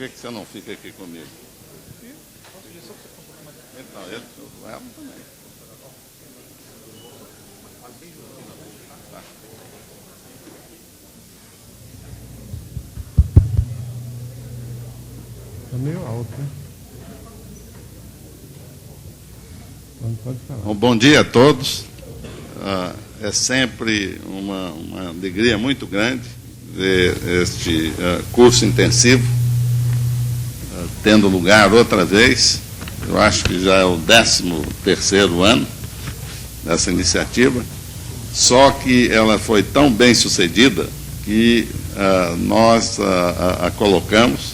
que você não fica aqui comigo? Então, ele ela também. Tá. Está meio alto, né? Pode falar. Bom dia a todos. É sempre uma alegria muito grande ver este curso intensivo tendo lugar outra vez. Eu acho que já é o 13º ano dessa iniciativa, só que ela foi tão bem sucedida que nós a colocamos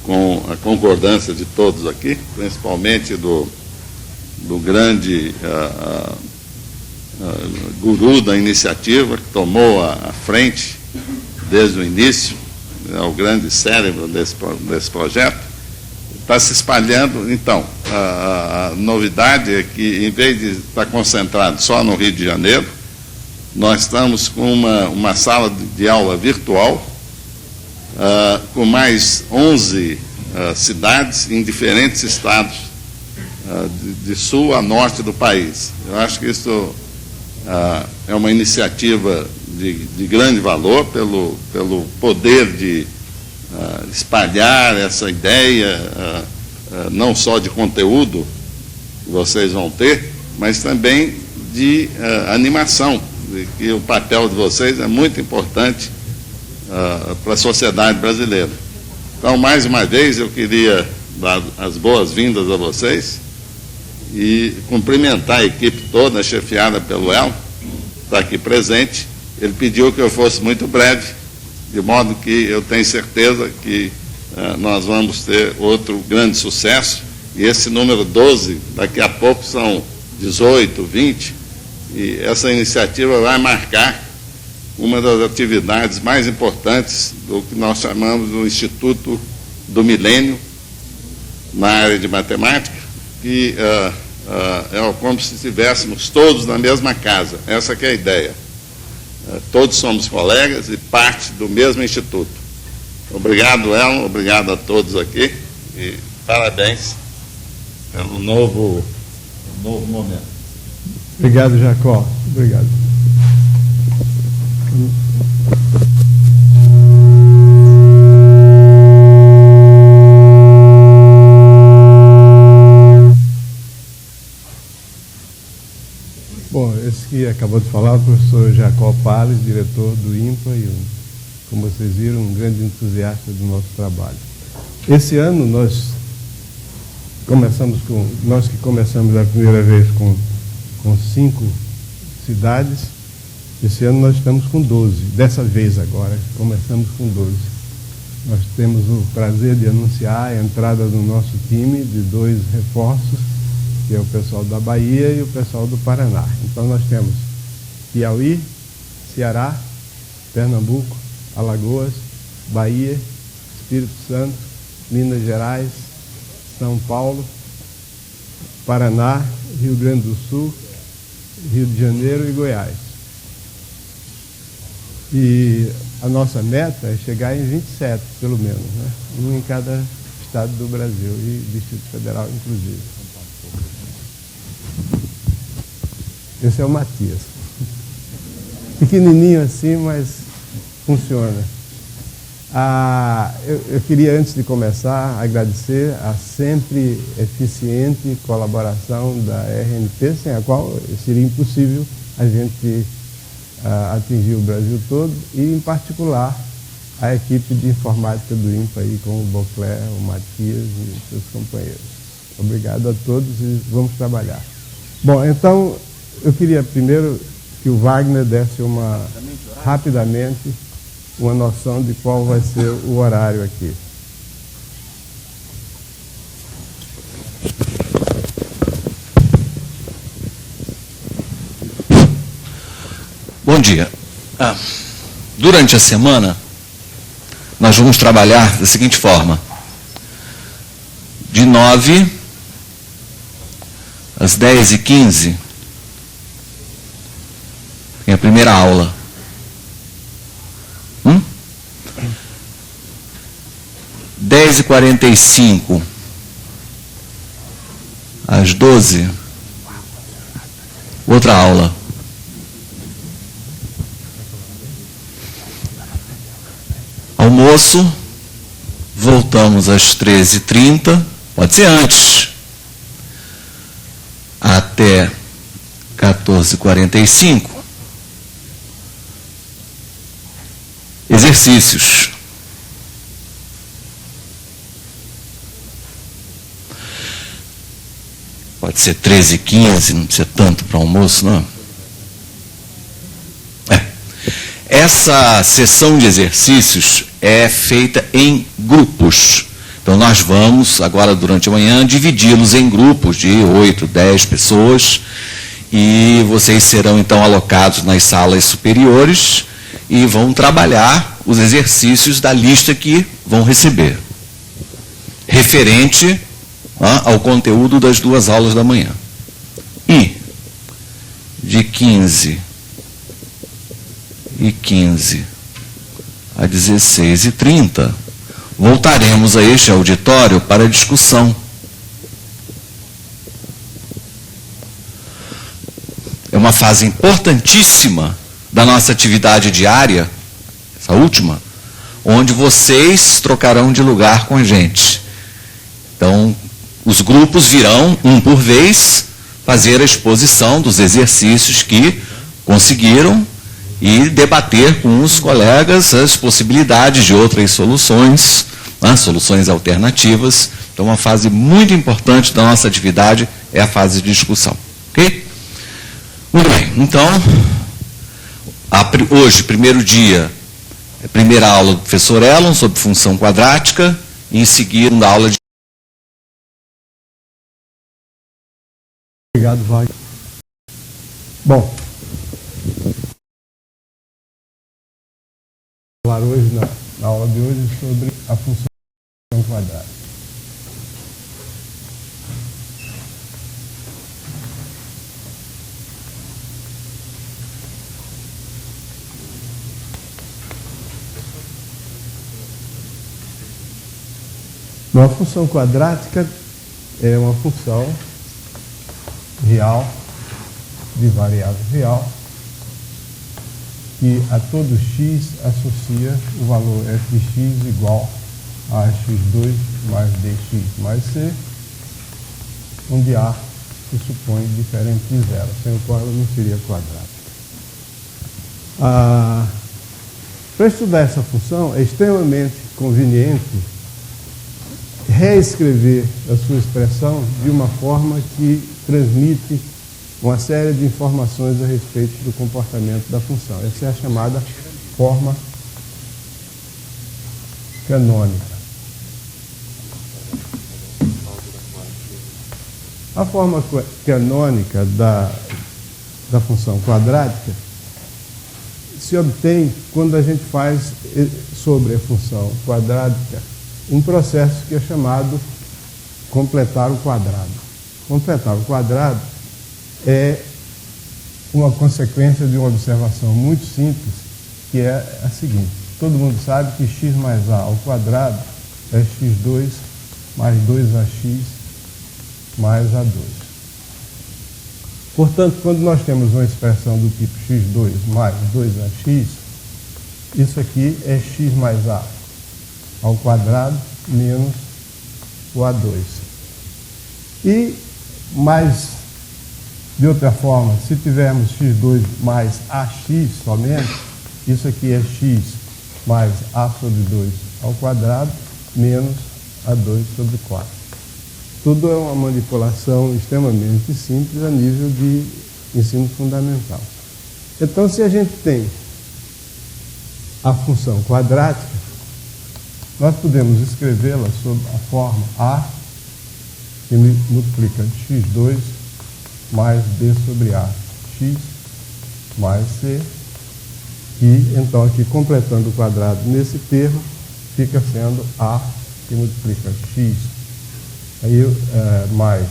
com a concordância de todos aqui, principalmente do grande guru da iniciativa, que tomou a frente desde o início, é o grande cérebro desse projeto, está se espalhando. Então, a novidade é que, em vez de estar concentrado só no Rio de Janeiro, nós estamos com uma sala de aula virtual, com mais 11 cidades em diferentes estados, de sul a norte do país. Eu acho que isso é uma iniciativa de grande valor pelo poder de espalhar essa ideia, não só de conteúdo que vocês vão ter, mas também de animação, de que o papel de vocês é muito importante para a sociedade brasileira. Então, mais uma vez, eu queria dar as boas-vindas a vocês e cumprimentar a equipe toda, chefiada pelo El, que está aqui presente. Ele pediu que eu fosse muito breve, de modo que eu tenho certeza que nós vamos ter outro grande sucesso, e esse número 12, daqui a pouco são 18, 20, e essa iniciativa vai marcar uma das atividades mais importantes do que nós chamamos do Instituto do Milênio, na área de matemática, que é como se estivéssemos todos na mesma casa. Essa que é a ideia. Todos somos colegas e parte do mesmo instituto. Obrigado, Elon, obrigado a todos aqui e parabéns pelo novo momento. Obrigado, Jacó. Obrigado. Bom, esse que acabou de falar, o professor Jacó Pales, diretor do INPA e, como vocês viram, um grande entusiasta do nosso trabalho. Esse ano nós que começamos a primeira vez com 5 cidades, esse ano nós estamos com 12, dessa vez agora, começamos com 12. Nós temos o prazer de anunciar a entrada do nosso time de 2 reforços, que é o pessoal da Bahia e o pessoal do Paraná. Então nós temos Piauí, Ceará, Pernambuco, Alagoas, Bahia, Espírito Santo, Minas Gerais, São Paulo, Paraná, Rio Grande do Sul, Rio de Janeiro e Goiás. E a nossa meta é chegar em 27, pelo menos, né? Um em cada estado do Brasil e Distrito Federal, inclusive. Esse é o Matias. Pequenininho assim, mas funciona. Eu queria, antes de começar, agradecer a sempre eficiente colaboração da RNP, sem a qual seria impossível a gente atingir o Brasil todo, e, em particular, a equipe de informática do INPA, aí, com o Beauclerc, o Matias e seus companheiros. Obrigado a todos e vamos trabalhar. Bom, então, eu queria primeiro que o Wagner desse rapidamente uma noção de qual vai ser o horário aqui. Bom dia. Durante a semana, nós vamos trabalhar da seguinte forma. De 9 às 10h15, tem a primeira aula. 10h45 às 12h, outra aula. Almoço, voltamos às 13h30, pode ser antes, até 14h45. Exercícios. Pode ser 13h15, não precisa tanto para almoço, não. Essa sessão de exercícios é feita em grupos. Então, nós vamos, agora durante a manhã, dividi-los em grupos de 8, 10 pessoas, e vocês serão, então, alocados nas salas superiores e vão trabalhar os exercícios da lista que vão receber, referente ao conteúdo das 2 aulas da manhã. E, de 15h15 a 16h30, voltaremos a este auditório para discussão. É uma fase importantíssima da nossa atividade diária, essa última, onde vocês trocarão de lugar com a gente. Então, os grupos virão, um por vez, fazer a exposição dos exercícios que conseguiram e debater com os colegas as possibilidades de outras soluções, soluções alternativas. Então, uma fase muito importante da nossa atividade é a fase de discussão. Ok? Muito bem. Então, hoje, primeiro dia, primeira aula do professor Elon sobre função quadrática, e em seguida, a aula de... Obrigado, Wagner. Bom, falar hoje, na aula de hoje, sobre a função quadrática. Uma função quadrática é uma função real, de variável real, que a todo x associa o valor f de x igual a x2 mais dx mais c, onde a se supõe diferente de zero, sem o qual ela não seria quadrática. Para estudar essa função, é extremamente conveniente reescrever a sua expressão de uma forma que transmite uma série de informações a respeito do comportamento da função. Essa é a chamada forma canônica. A forma canônica da função quadrática se obtém quando a gente faz sobre a função quadrática um processo que é chamado completar o quadrado. Completar o quadrado é uma consequência de uma observação muito simples, que é a seguinte: todo mundo sabe que x mais a ao quadrado é x2 mais 2ax mais a2. Portanto, quando nós temos uma expressão do tipo x2 mais 2ax, isso aqui é x mais a ao quadrado menos o a2. E mais de outra forma, se tivermos x2 mais ax somente, isso aqui é x mais a sobre 2 ao quadrado menos a2 sobre 4. Tudo é uma manipulação extremamente simples a nível de ensino fundamental. Então, se a gente tem a função quadrática, nós podemos escrevê-la sob a forma a, que multiplica x2 mais b sobre a, x mais c, e então aqui completando o quadrado nesse termo, fica sendo a, que multiplica x, aí mais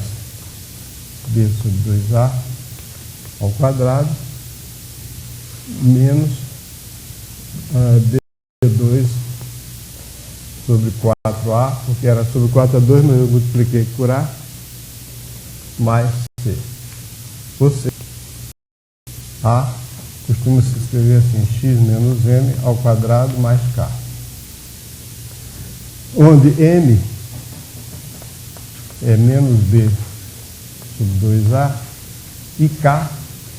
b sobre 2a ao quadrado, menos d2 sobre 4A, porque era sobre 4 a 2, mas eu multipliquei por A, mais C. Ou seja, A costuma se escrever assim, x menos m ao quadrado mais k. Onde m é menos b sobre 2a e k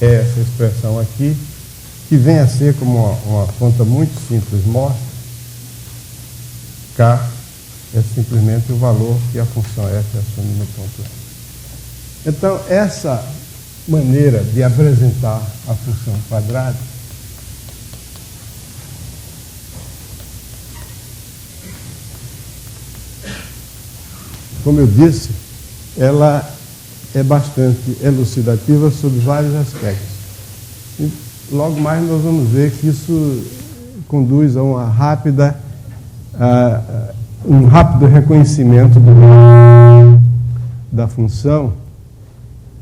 é essa expressão aqui, que vem a ser, como uma conta muito simples mostra, k é simplesmente o valor que a função f assume no ponto M. Então, essa maneira de apresentar a função quadrada como eu disse, ela é bastante elucidativa sobre vários aspectos. E logo mais nós vamos ver que isso conduz a uma um rápido reconhecimento da função,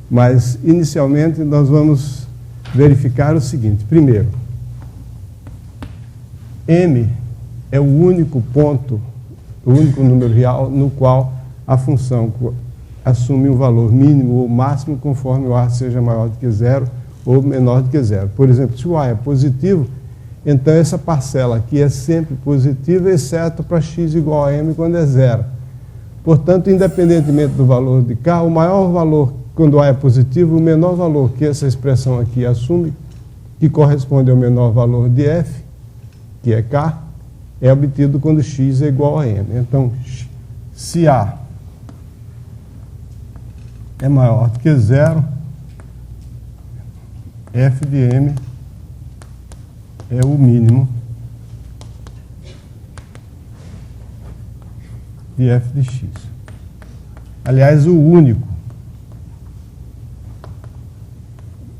mas inicialmente nós vamos verificar o seguinte. Primeiro, m é o único ponto, o único número real no qual a função assume um valor mínimo ou máximo conforme o a seja maior do que zero ou menor do que zero. Por exemplo, se o a é positivo, então essa parcela aqui é sempre positiva, exceto para x igual a m quando é zero. Portanto, independentemente do valor de k, o maior valor quando a é positivo, o menor valor que essa expressão aqui assume, que corresponde ao menor valor de f, que é k, é obtido quando x é igual a m. Então, se a é maior do que zero, f de m é o mínimo de f de x. Aliás, o único.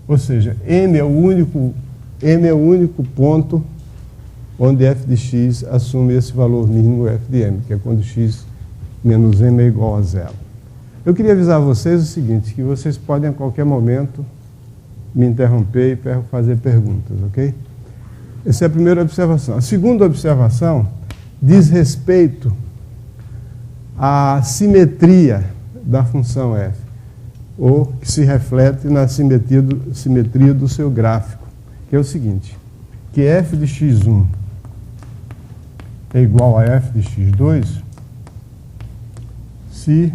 Ou seja, m é o único ponto onde f de x assume esse valor mínimo f de m, que é quando x menos m é igual a zero. Eu queria avisar vocês o seguinte, que vocês podem a qualquer momento me interromper e fazer perguntas, ok? Essa é a primeira observação. A segunda observação diz respeito à simetria da função f, ou que se reflete na simetria do seu gráfico, que é o seguinte, que f de x1 é igual a f de x2 se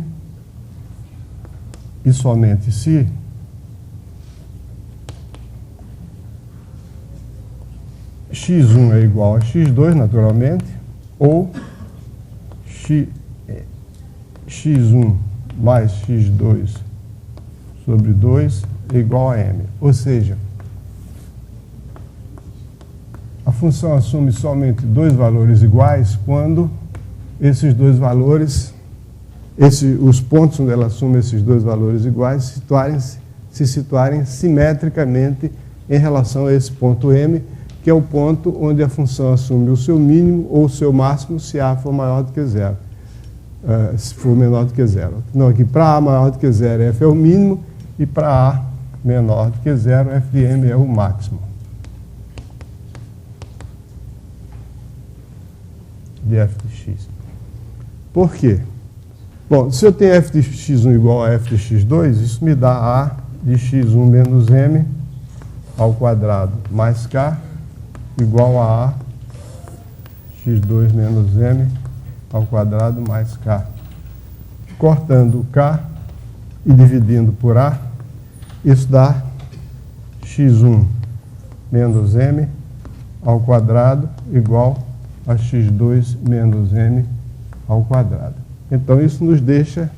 e somente se x1 é igual a x2, naturalmente, ou x1 mais x2 sobre 2 é igual a m. Ou seja, a função assume somente dois valores iguais quando esses dois valores, os pontos onde ela assume esses dois valores iguais, se situarem simetricamente em relação a esse ponto m, que é o ponto onde a função assume o seu mínimo ou o seu máximo se a for maior do que zero, se for menor do que zero. Então, aqui, para a maior do que zero, f é o mínimo, e para a menor do que zero, f de m é o máximo de f de x. Por quê? Bom, se eu tenho f de x1 igual a f de x2, isso me dá a de x1 menos m ao quadrado mais k igual a x2 menos m ao quadrado mais k. Cortando o k e dividindo por a, isso dá x1 menos m ao quadrado igual a x2 menos m ao quadrado. Então, isso nos deixa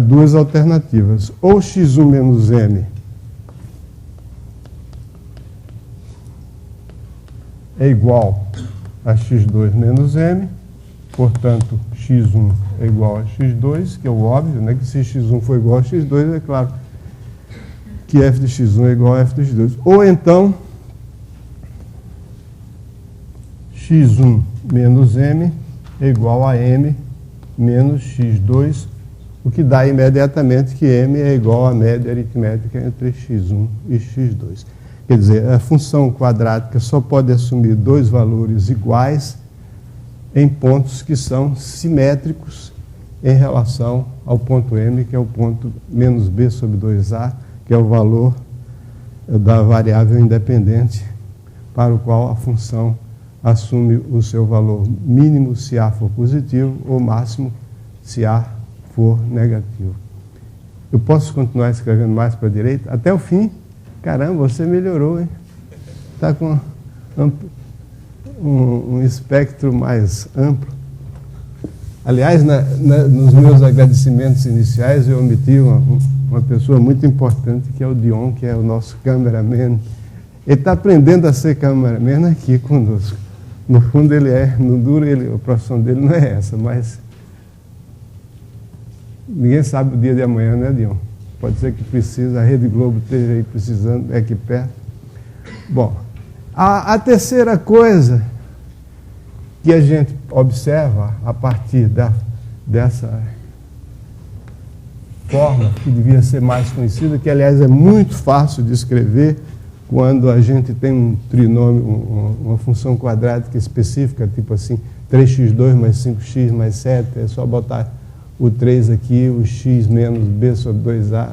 duas alternativas. Ou x1 menos m é igual a x2 menos m, portanto, x1 é igual a x2, que é o óbvio, né? Que se x1 for igual a x2, é claro que f de x1 é igual a f de x2. Ou então, x1 menos m é igual a m menos x2, o que dá imediatamente que m é igual à média aritmética entre x1 e x2. Quer dizer, a função quadrática só pode assumir dois valores iguais em pontos que são simétricos em relação ao ponto M, que é o ponto menos B sobre 2A, que é o valor da variável independente para o qual a função assume o seu valor mínimo se A for positivo ou máximo se A for negativo. Eu posso continuar escrevendo mais para a direita? Até o fim? Caramba, você melhorou, hein? Está com um espectro mais amplo. Aliás, nos meus agradecimentos iniciais, eu omiti uma pessoa muito importante, que é o Dion, que é o nosso cameraman. Ele está aprendendo a ser cameraman aqui conosco. No fundo, ele é, no duro, a profissão dele não é essa, mas ninguém sabe o dia de amanhã, né, Dion? Pode ser que precisa, a Rede Globo esteja aí precisando, é aqui perto. Bom, a terceira coisa que a gente observa a partir dessa forma, que devia ser mais conhecida, que aliás é muito fácil de escrever quando a gente tem um trinômio, uma função quadrática específica, tipo assim, 3x2 mais 5x mais 7, é só botar o 3 aqui, o x menos b sobre 2a,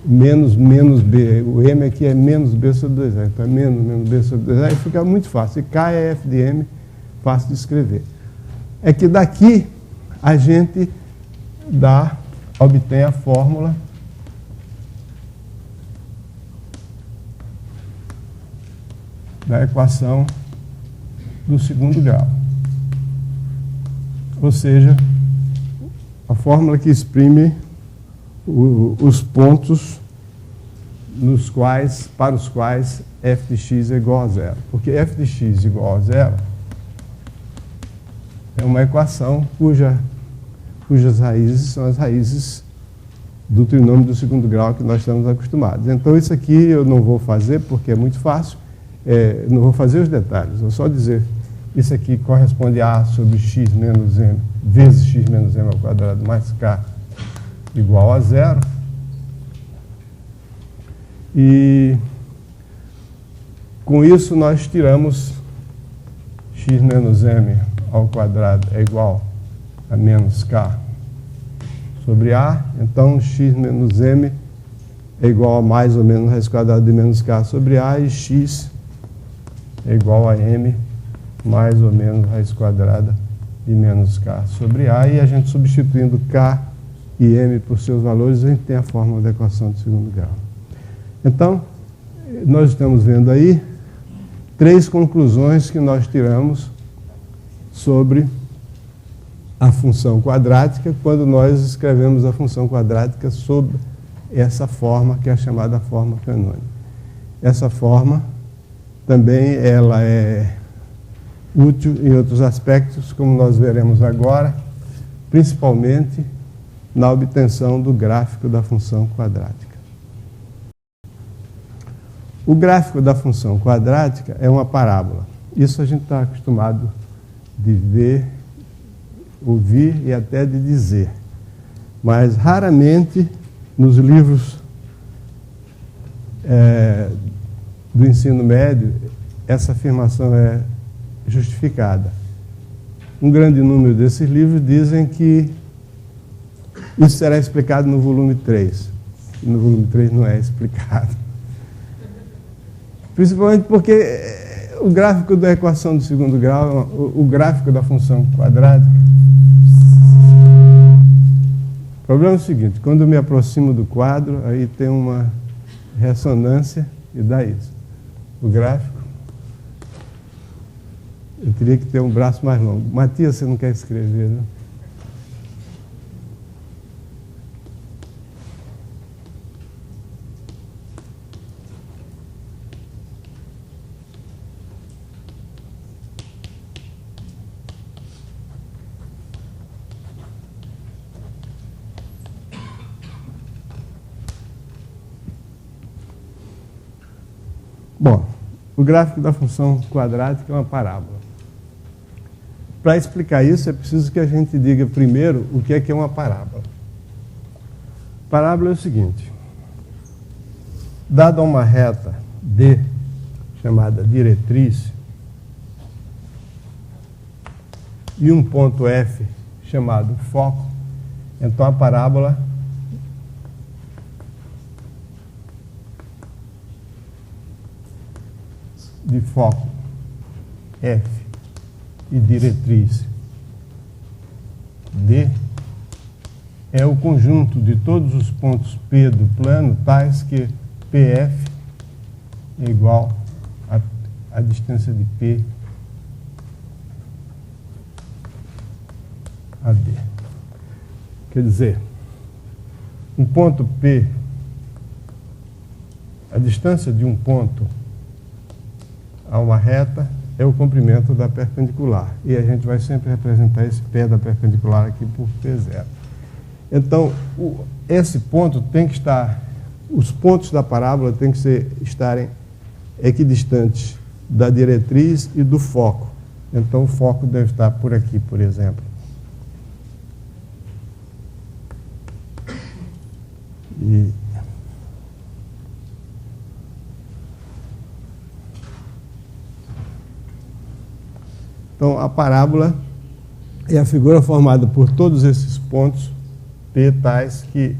menos b, o m aqui é menos b sobre 2a, então é menos b sobre 2a, e fica muito fácil, e K é f de m, fácil de escrever. É que daqui a gente obtém a fórmula da equação do segundo grau. Ou seja, a fórmula que exprime os pontos para os quais f de x é igual a zero. Porque f de x igual a zero é uma equação cujas raízes são as raízes do trinômio do segundo grau que nós estamos acostumados. Então, isso aqui eu não vou fazer porque é muito fácil. Não vou fazer os detalhes, vou só dizer, isso aqui corresponde a sobre x menos m, vezes x menos m ao quadrado mais k igual a zero. E com isso nós tiramos x menos m ao quadrado é igual a menos k sobre a. Então, x menos m é igual a mais ou menos raiz quadrada de menos k sobre a, e x é igual a m mais ou menos raiz quadrada de menos k sobre a, e a gente substituindo k e m por seus valores, a gente tem a fórmula da equação de segundo grau. Então, nós estamos vendo aí 3 conclusões que nós tiramos sobre a função quadrática quando nós escrevemos a função quadrática sob essa forma que é a chamada forma canônica. Essa forma também ela é útil em outros aspectos, como nós veremos agora, principalmente na obtenção do gráfico da função quadrática. O gráfico da função quadrática é uma parábola. Isso a gente está acostumado de ver, ouvir e até de dizer. Mas raramente nos livros do ensino médio essa afirmação é justificada. Um grande número desses livros dizem que isso será explicado no volume 3. E no volume 3 não é explicado. Principalmente porque o gráfico da equação do segundo grau, o gráfico da função quadrática. O problema é o seguinte, quando eu me aproximo do quadro, aí tem uma ressonância e dá isso. O gráfico, eu teria que ter um braço mais longo. Matias, você não quer escrever, né? Bom, o gráfico da função quadrática é uma parábola. Para explicar isso, é preciso que a gente diga primeiro o que é uma parábola. Parábola é o seguinte: dada uma reta D, chamada diretriz, e um ponto F chamado foco, então a parábola de foco F e diretriz D é o conjunto de todos os pontos P do plano tais que PF é igual a distância de P a D. Quer dizer, um ponto P, a distância de um ponto a uma reta é o comprimento da perpendicular. E a gente vai sempre representar esse pé da perpendicular aqui por P0. Então, esse ponto tem que estar, os pontos da parábola têm que estarem equidistantes da diretriz e do foco. Então, o foco deve estar por aqui, por exemplo. Então, a parábola é a figura formada por todos esses pontos P tais que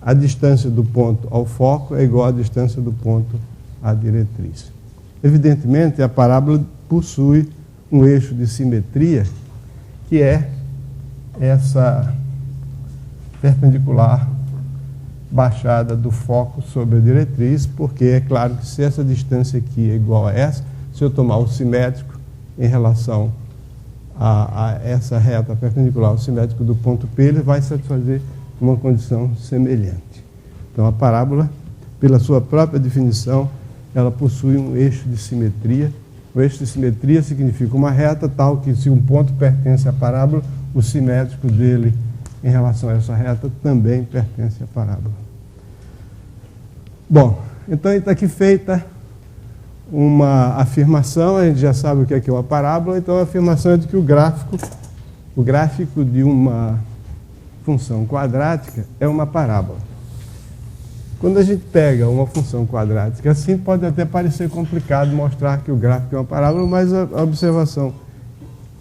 a distância do ponto ao foco é igual à distância do ponto à diretriz. Evidentemente, a parábola possui um eixo de simetria, que é essa perpendicular baixada do foco sobre a diretriz, porque é claro que se essa distância aqui é igual a essa, se eu tomar o simétrico em relação a essa reta perpendicular ao simétrico do ponto P, ele vai satisfazer uma condição semelhante. Então, a parábola, pela sua própria definição, ela possui um eixo de simetria. O eixo de simetria significa uma reta tal que, se um ponto pertence à parábola, o simétrico dele em relação a essa reta também pertence à parábola. Bom, então está aqui feita uma afirmação, a gente já sabe o que é uma parábola, então a afirmação é de que o gráfico de uma função quadrática é uma parábola. Quando a gente pega uma função quadrática assim, pode até parecer complicado mostrar que o gráfico é uma parábola, mas a observação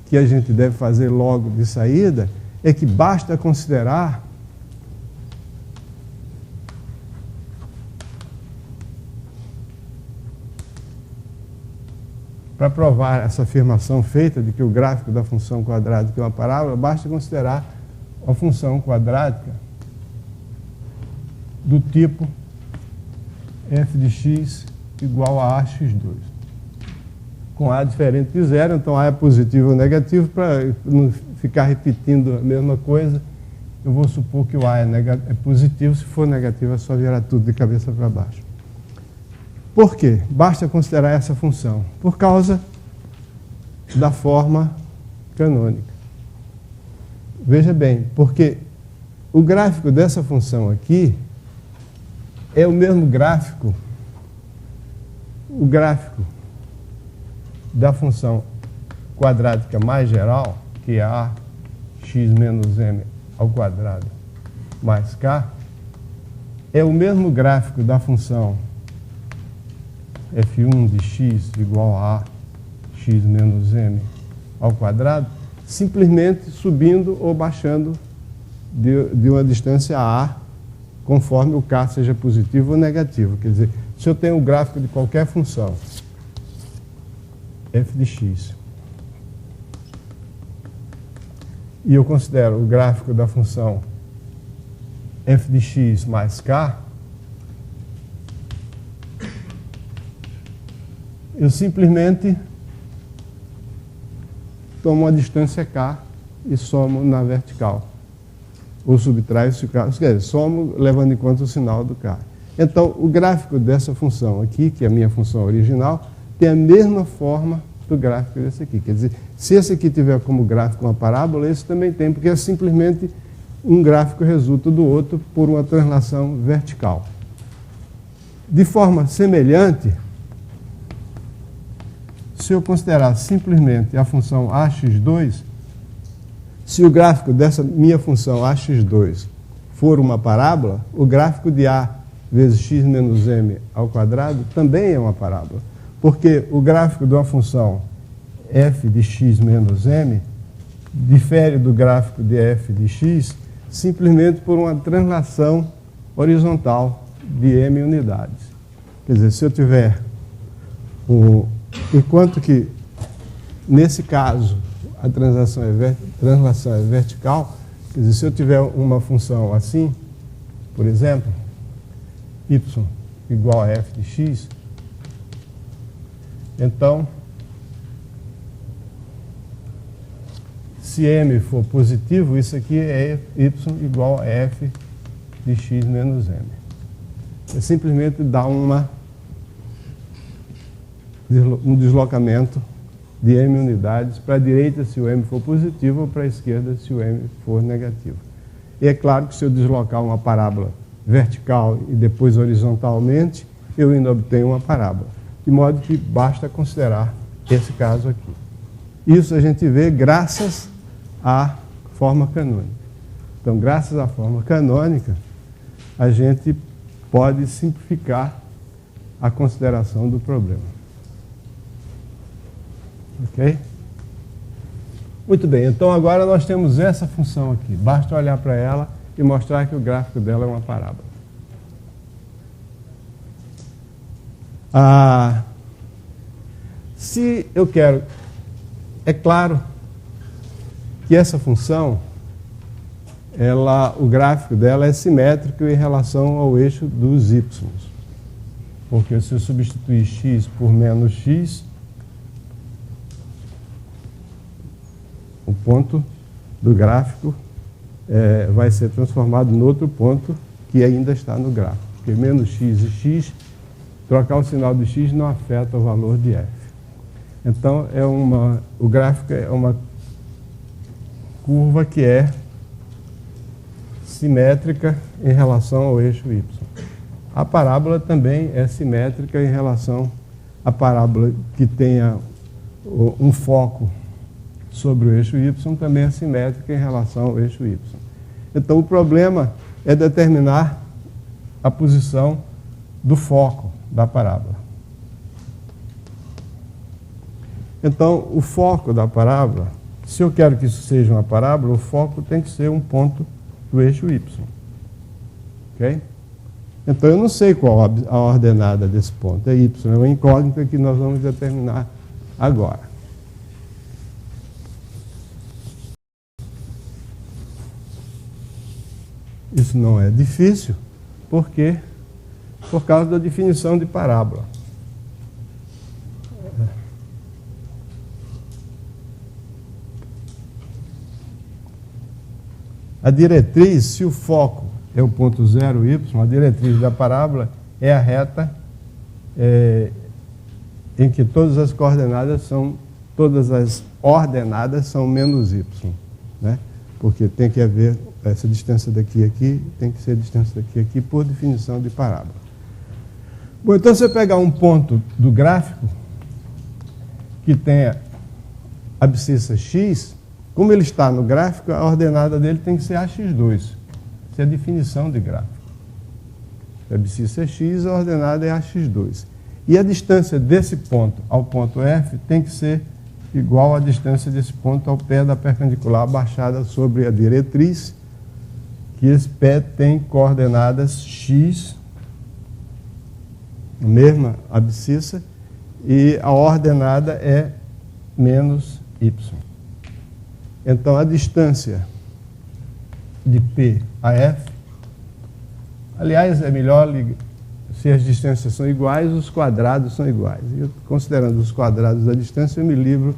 que a gente deve fazer logo de saída é que basta considerar para provar essa afirmação feita de que o gráfico da função quadrática é uma parábola, basta considerar a função quadrática do tipo f de x igual a ax2, com a diferente de zero, então a é positivo ou negativo, para não ficar repetindo a mesma coisa, eu vou supor que o a é positivo, se for negativo é só virar tudo de cabeça para baixo. Por quê? Basta considerar essa função, por causa da forma canônica. Veja bem, porque o gráfico dessa função aqui é o mesmo gráfico, o gráfico da função quadrática mais geral, que é ax menos m ao quadrado mais k, é o mesmo gráfico da função f1 de x igual a x menos m ao quadrado, simplesmente subindo ou baixando de uma distância a, conforme o k seja positivo ou negativo. Quer dizer, se eu tenho um gráfico de qualquer função, f de x, e eu considero o gráfico da função f de x mais k, eu simplesmente tomo a distância k e somo na vertical. Ou subtraio esse k, quer dizer, somo levando em conta o sinal do k. Então, o gráfico dessa função aqui, que é a minha função original, tem a mesma forma do gráfico desse aqui. Quer dizer, se esse aqui tiver como gráfico uma parábola, esse também tem, porque é simplesmente um gráfico resulta do outro por uma translação vertical. De forma semelhante, se eu considerar simplesmente a função ax2, se o gráfico dessa minha função ax2 for uma parábola, o gráfico de a vezes x menos m ao quadrado também é uma parábola. Porque o gráfico de uma função f de x menos m difere do gráfico de f de x simplesmente por uma translação horizontal de m unidades. Quer dizer, se eu tiver enquanto que, nesse caso, a translação é vertical, quer dizer, se eu tiver uma função assim, por exemplo, y igual a f de x, então, se m for positivo, isso aqui é y igual a f de x menos m. É simplesmente dar um deslocamento de m unidades para a direita se o m for positivo ou para a esquerda se o m for negativo. E é claro que se eu deslocar uma parábola vertical e depois horizontalmente, eu ainda obtenho uma parábola. De modo que basta considerar esse caso aqui. Isso a gente vê graças à forma canônica. Então, graças à forma canônica, a gente pode simplificar a consideração do problema. Ok? Muito bem, então agora nós temos essa função aqui. Basta olhar para ela e mostrar que o gráfico dela é uma parábola. Se eu quero... É claro que essa função, o gráfico dela é simétrico em relação ao eixo dos y. Porque se eu substituir x por menos x, o ponto do gráfico vai ser transformado em outro ponto que ainda está no gráfico. Porque menos x e x, trocar o sinal de x não afeta o valor de f. Então, o gráfico é uma curva que é simétrica em relação ao eixo y. A parábola também é simétrica em relação à parábola que tenha um foco sobre o eixo y, também é simétrica em relação ao eixo y. Então, o problema é determinar a posição do foco da parábola. Então, o foco da parábola, se eu quero que isso seja uma parábola, o foco tem que ser um ponto do eixo y. Ok? Então, eu não sei qual a ordenada desse ponto. É y, é uma incógnita que nós vamos determinar agora. Isso não é difícil, por causa da definição de parábola. A diretriz, se o foco é o ponto 0y, a diretriz da parábola é a reta em que todas as ordenadas são menos y, né? Porque tem que haver essa distância daqui a aqui, tem que ser a distância daqui a aqui por definição de parábola. Bom, então se eu pegar um ponto do gráfico que tenha abscissa x, como ele está no gráfico, a ordenada dele tem que ser ax2. Isso é a definição de gráfico. Se a abscissa é x, a ordenada é ax2. E a distância desse ponto ao ponto F tem que ser igual à distância desse ponto ao pé da perpendicular baixada sobre a diretriz, que esse pé tem coordenadas x, a mesma abscissa, e a ordenada é menos y. Então, a distância de P a F, aliás, é melhor se as distâncias são iguais, os quadrados são iguais. E considerando os quadrados da distância, eu me livro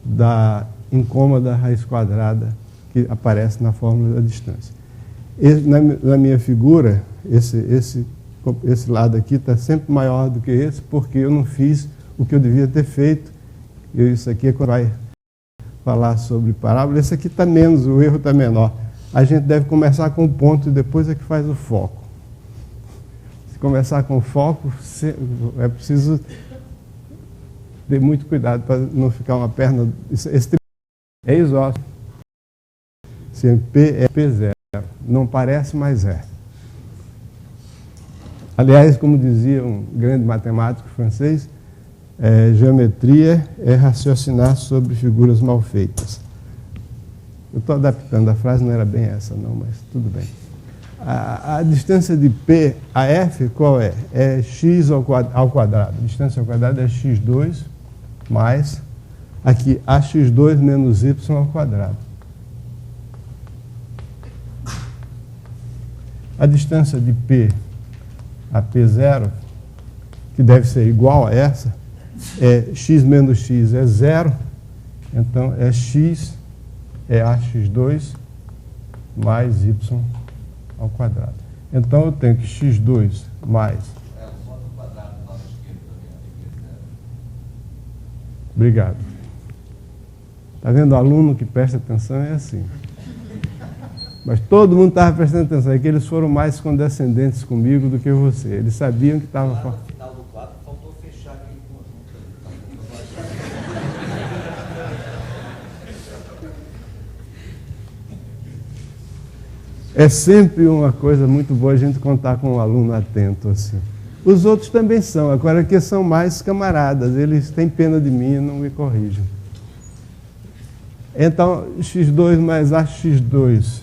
da incômoda raiz quadrada que aparece na fórmula da distância. Na minha figura, esse lado aqui está sempre maior do que esse, porque eu não fiz o que eu devia ter feito. Isso aqui é quando vai falar sobre parábola. Esse aqui está menos, o erro está menor. A gente deve começar com o ponto e depois é que faz o foco. Se começar com o foco, é preciso ter muito cuidado para não ficar uma perna... Esse é isósceles. Se P é P0. Não parece, mas é. Aliás, como dizia um grande matemático francês, Geometria é raciocinar sobre figuras mal feitas. Eu estou adaptando, a frase não era bem essa não, mas tudo bem. A distância de P a F qual é? É x ao quadrado. A distância ao quadrado é x2 mais, aqui, ax2 menos y ao quadrado. A distância de P a P0, que deve ser igual a essa, é x menos x é 0, então é x é ax2 mais y ao quadrado. Então eu tenho que x2 mais... Obrigado. Está vendo o aluno que presta atenção? É assim. Mas todo mundo estava prestando atenção. É que eles foram mais condescendentes comigo do que você. Eles sabiam que estava... No final do quadro, faltou fechar aquele conjunto. É sempre uma coisa muito boa a gente contar com um aluno atento assim. Os outros também são, agora que são mais camaradas, eles têm pena de mim e não me corrigem. Então, x2 mais ax2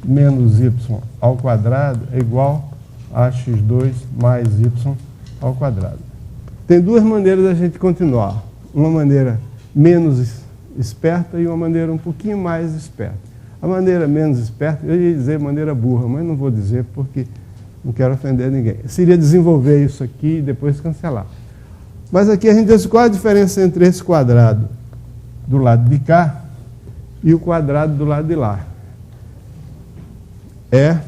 menos y ao quadrado é igual a x2 mais y ao quadrado. Tem duas maneiras da gente continuar. Uma maneira menos esperta e uma maneira um pouquinho mais esperta. A maneira menos esperta, eu ia dizer maneira burra, mas não vou dizer porque não quero ofender ninguém. Seria desenvolver isso aqui e depois cancelar. Mas aqui a gente diz qual a diferença entre esse quadrado do lado de cá e o quadrado do lado de lá. É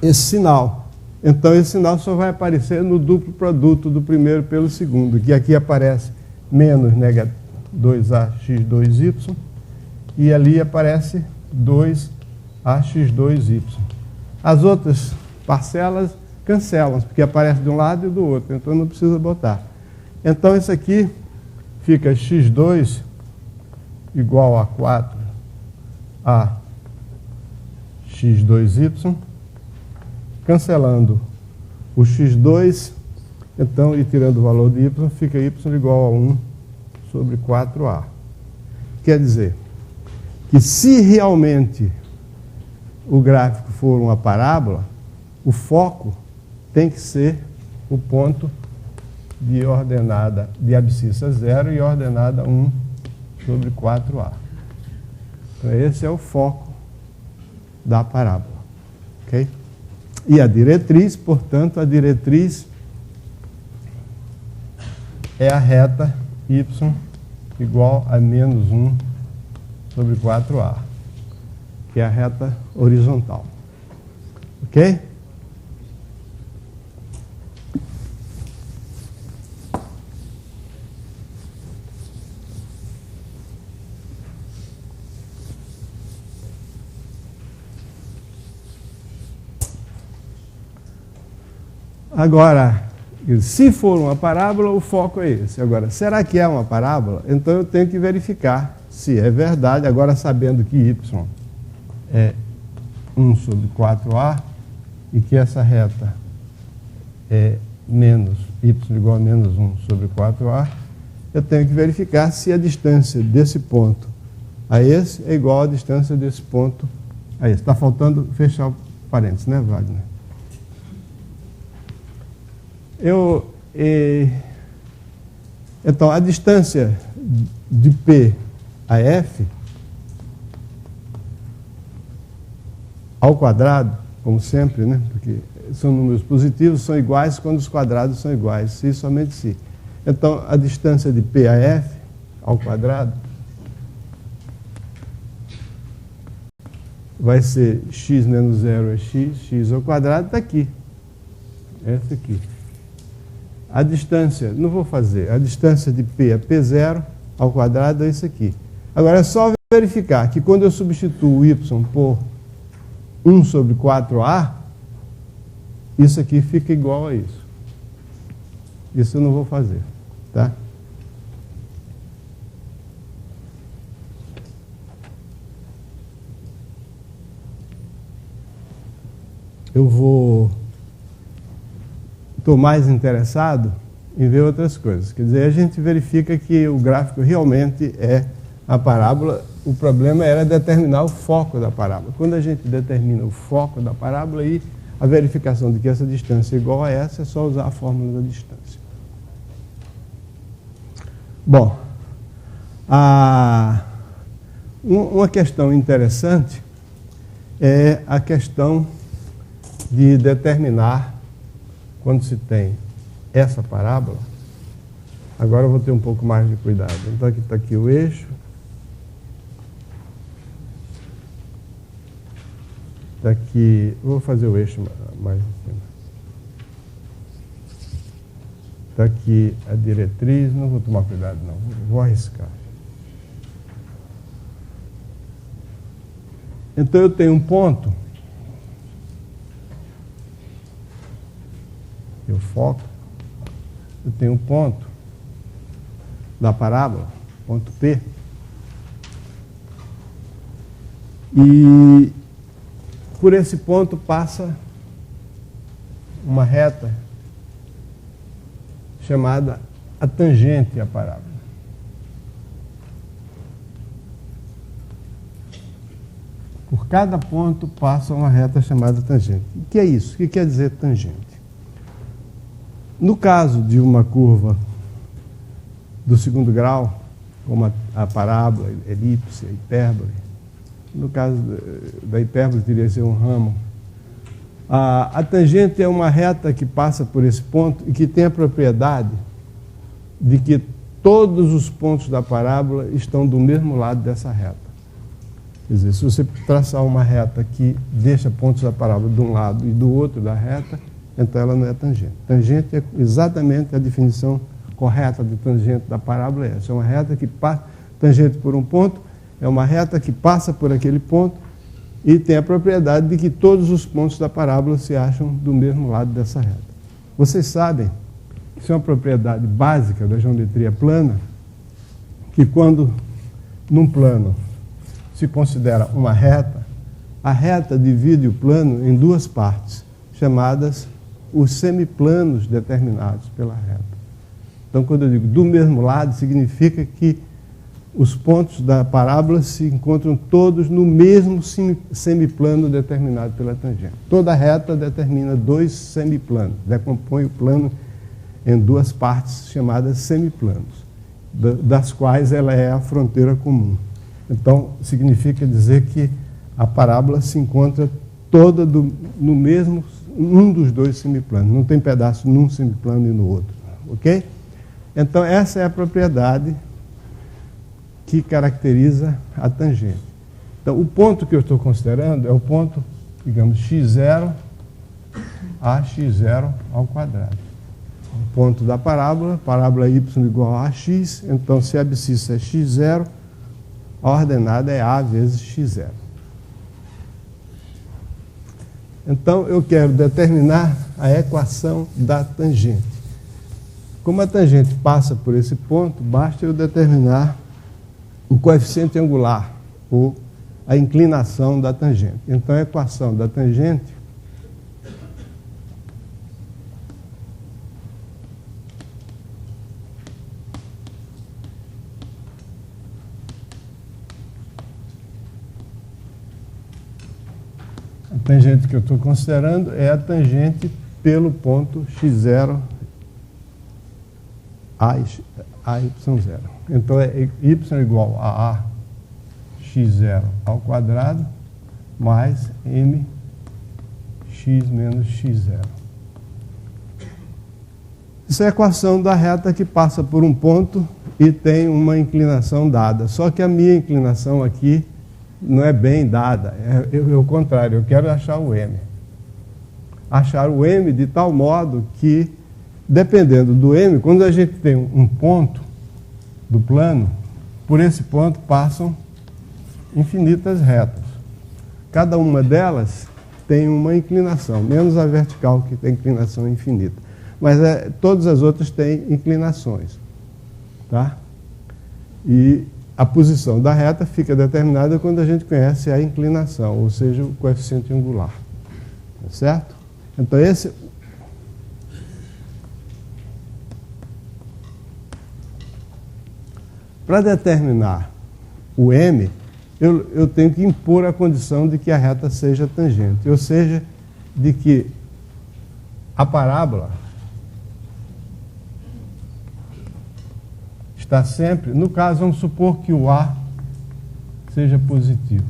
esse sinal. Então esse sinal só vai aparecer no duplo produto do primeiro pelo segundo, que aqui aparece menos 2ax2y e ali aparece 2ax2y. As outras parcelas cancelam, porque aparece de um lado e do outro, então não precisa botar. Então isso aqui fica x2 igual a 4ax2y, cancelando o x2, então, e tirando o valor de y, fica y igual a 1 sobre 4a. Quer dizer que se realmente o gráfico for uma parábola, o foco tem que ser o ponto de ordenada de abscissa 0 e ordenada 1 sobre 4a. Então, esse é o foco da parábola. Ok? E a diretriz, portanto, a diretriz é a reta y igual a menos 1 sobre 4a, que é a reta horizontal. Ok? Agora, se for uma parábola, o foco é esse. Agora, será que é uma parábola? Então eu tenho que verificar se é verdade, agora sabendo que y é 1 sobre 4a e que essa reta é menos y igual a menos 1 sobre 4a, eu tenho que verificar se a distância desse ponto a esse é igual à distância desse ponto a esse. Está faltando fechar o parênteses, né, Wagner? Então, a distância de P a F ao quadrado, como sempre, né? Porque são números positivos, são iguais quando os quadrados são iguais, se e somente se. Então, a distância de P a F ao quadrado vai ser x menos 0 é x, x ao quadrado está aqui. Essa aqui. A distância, não vou fazer, a distância de P a P0 ao quadrado é isso aqui. Agora é só verificar que quando eu substituo y por 1 sobre 4a, isso aqui fica igual a isso. Isso eu não vou fazer, tá? Estou mais interessado em ver outras coisas. Quer dizer, a gente verifica que o gráfico realmente é a parábola. O problema era determinar o foco da parábola. Quando a gente determina o foco da parábola, aí a verificação de que essa distância é igual a essa é só usar a fórmula da distância. Bom, uma questão interessante é a questão de determinar, quando se tem essa parábola, agora eu vou ter um pouco mais de cuidado. Então aqui está aqui o eixo, está aqui, vou fazer o eixo mais em cima. Está aqui a diretriz, não vou tomar cuidado não, vou arriscar. Então eu tenho um ponto, eu foco, eu tenho um ponto da parábola, ponto P, e por esse ponto passa uma reta chamada a tangente à parábola. Por cada ponto passa uma reta chamada tangente. O que é isso? O que quer dizer tangente? No caso de uma curva do segundo grau, como a parábola, a elipse, a hipérbole, no caso da hipérbole teria que ser um ramo, a tangente é uma reta que passa por esse ponto e que tem a propriedade de que todos os pontos da parábola estão do mesmo lado dessa reta. Quer dizer, se você traçar uma reta que deixa pontos da parábola de um lado e do outro da reta, então ela não é tangente. Tangente é exatamente a definição correta de tangente da parábola. É uma reta que passa, tangente por um ponto, é uma reta que passa por aquele ponto e tem a propriedade de que todos os pontos da parábola se acham do mesmo lado dessa reta. Vocês sabem, isso é uma propriedade básica da geometria plana, que quando num plano se considera uma reta, a reta divide o plano em duas partes, chamadas os semiplanos determinados pela reta. Então, quando eu digo do mesmo lado, significa que os pontos da parábola se encontram todos no mesmo semiplano determinado pela tangente. Toda reta determina dois semiplanos, decompõe o plano em duas partes chamadas semiplanos, das quais ela é a fronteira comum. Então, significa dizer que a parábola se encontra toda no mesmo, um dos dois semiplanos. Não tem pedaço num semiplano e no outro. Ok? Então, essa é a propriedade que caracteriza a tangente. Então, o ponto que eu estou considerando é o ponto, digamos, x0 a x0 ao quadrado. O ponto da parábola y igual a x, então se a abscissa é x0, a ordenada é a vezes x0. Então, eu quero determinar a equação da tangente. Como a tangente passa por esse ponto, basta eu determinar o coeficiente angular, ou a inclinação da tangente. Então, a equação da tangente que eu estou considerando é a tangente pelo ponto x0 a y0. Então, é y igual a x0 ao quadrado mais mx menos x0. Essa é a equação da reta que passa por um ponto e tem uma inclinação dada. Só que a minha inclinação aqui não é bem dada, é o contrário, eu quero achar o m. Achar o m de tal modo que, dependendo do m, quando a gente tem um ponto do plano, por esse ponto passam infinitas retas. Cada uma delas tem uma inclinação, menos a vertical, que tem inclinação infinita. Mas todas as outras têm inclinações. Tá? E a posição da reta fica determinada quando a gente conhece a inclinação, ou seja, o coeficiente angular. Tá certo? Então, para determinar o m, eu tenho que impor a condição de que a reta seja tangente, ou seja, de que a parábola está sempre, no caso, vamos supor que o A seja positivo.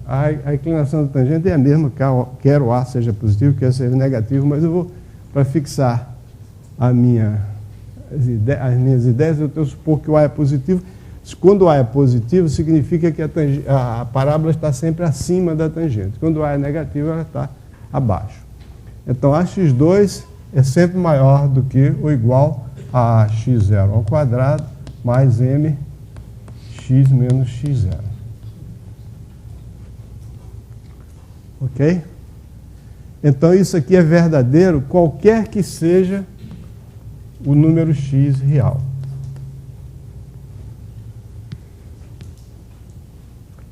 A inclinação da tangente é a mesma, quer o A seja positivo, quer seja negativo, mas eu vou, para fixar as minhas ideias, eu supor que o A é positivo. Quando o A é positivo, significa que a parábola está sempre acima da tangente. Quando o A é negativo, ela está abaixo. Então, AX2 é sempre maior do que ou igual a x0 ao quadrado mais mx menos x0. Ok? Então, isso aqui é verdadeiro, qualquer que seja o número x real.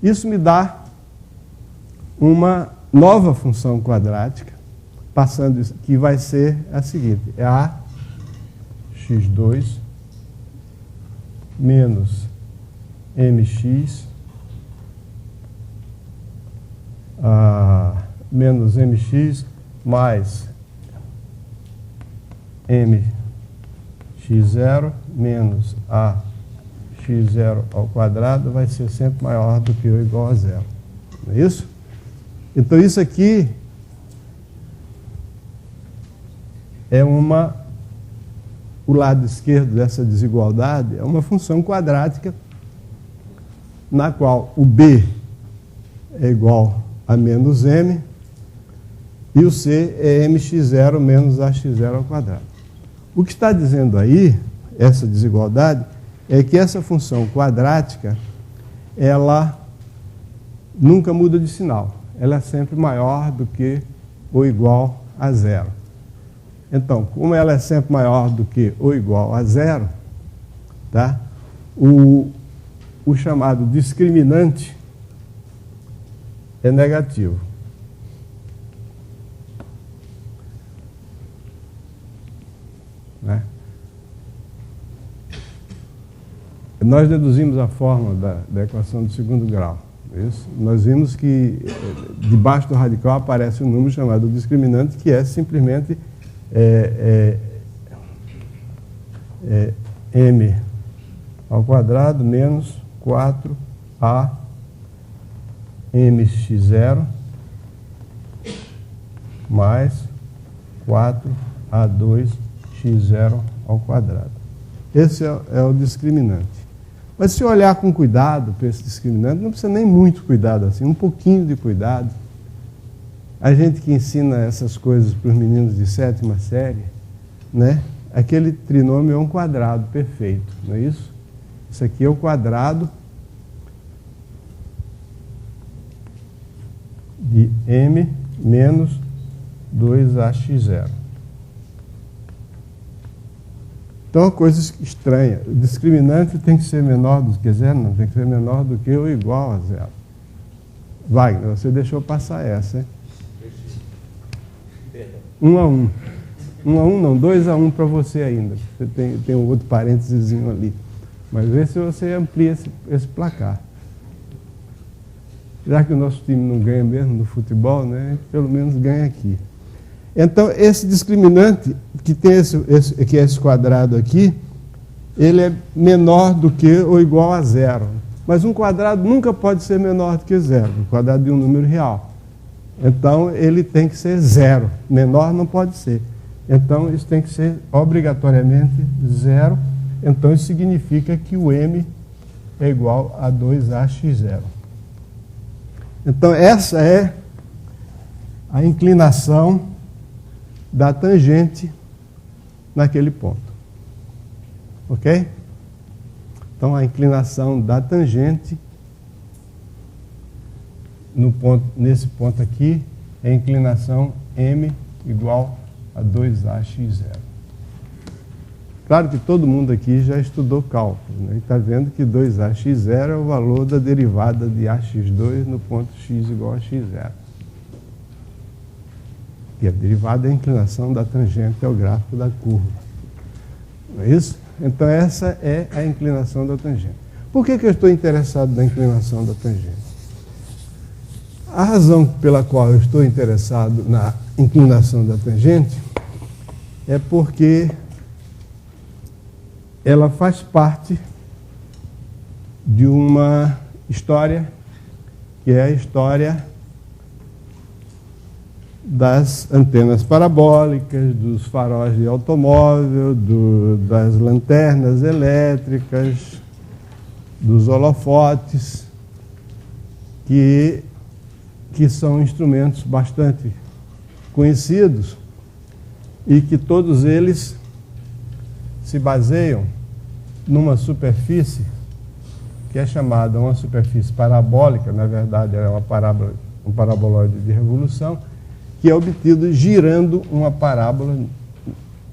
Isso me dá uma nova função quadrática, passando que vai ser a seguinte, é a x2 menos mx menos mx mais mx0 menos a x0 ao quadrado vai ser sempre maior do que ou igual a zero. Não é isso? Então, isso aqui é o lado esquerdo dessa desigualdade é uma função quadrática na qual o b é igual a menos m e o c é mx0 menos ax0 ao quadrado. O que está dizendo aí, essa desigualdade, é que essa função quadrática, ela nunca muda de sinal. Ela é sempre maior do que ou igual a zero. Então, como ela é sempre maior do que ou igual a zero, tá? O chamado discriminante é negativo. Né? Nós deduzimos a fórmula da equação do segundo grau. Isso? Nós vimos que debaixo do radical aparece um número chamado discriminante, que é simplesmente m ao quadrado menos 4a mx0 mais 4a2 x0 ao quadrado. Esse é o discriminante. Mas se olhar com cuidado para esse discriminante, não precisa nem muito cuidado assim, um pouquinho de cuidado. A gente que ensina essas coisas para os meninos de 7ª série, né? Aquele trinômio é um quadrado perfeito, não é isso? Isso aqui é o quadrado de m menos 2ax0. Então, uma coisa estranha, o discriminante tem que ser menor do que zero, não, tem que ser menor do que ou igual a zero. Wagner, você deixou passar essa, hein? 1 a 1. 1 a 1 não, 2 a 1 para você ainda. Você tem um outro parênteses ali. Mas vê se você amplia esse placar. Já que o nosso time não ganha mesmo no futebol, né? Pelo menos ganha aqui. Então, esse discriminante, que tem esse quadrado aqui, ele é menor do que ou igual a zero. Mas um quadrado nunca pode ser menor do que zero, o quadrado de um número real. Então, ele tem que ser zero. Menor não pode ser. Então, isso tem que ser obrigatoriamente zero. Então, isso significa que o m é igual a 2ax0. Então, essa é a inclinação da tangente naquele ponto. Ok? Então, a inclinação da tangente nesse ponto aqui é a inclinação m igual a 2ax0. Claro que todo mundo aqui já estudou cálculo, né? E está vendo que 2ax0 é o valor da derivada de ax2 no ponto x igual a x0. E a derivada é a inclinação da tangente ao gráfico da curva. Não é isso? Então, essa é a inclinação da tangente. Por que eu estou interessado na inclinação da tangente? A razão pela qual eu estou interessado na inclinação da tangente é porque ela faz parte de uma história que é a história das antenas parabólicas, dos faróis de automóvel, das lanternas elétricas, dos holofotes, que são instrumentos bastante conhecidos e que todos eles se baseiam numa superfície que é chamada uma superfície parabólica, na verdade é um paraboloide de revolução, que é obtido girando uma parábola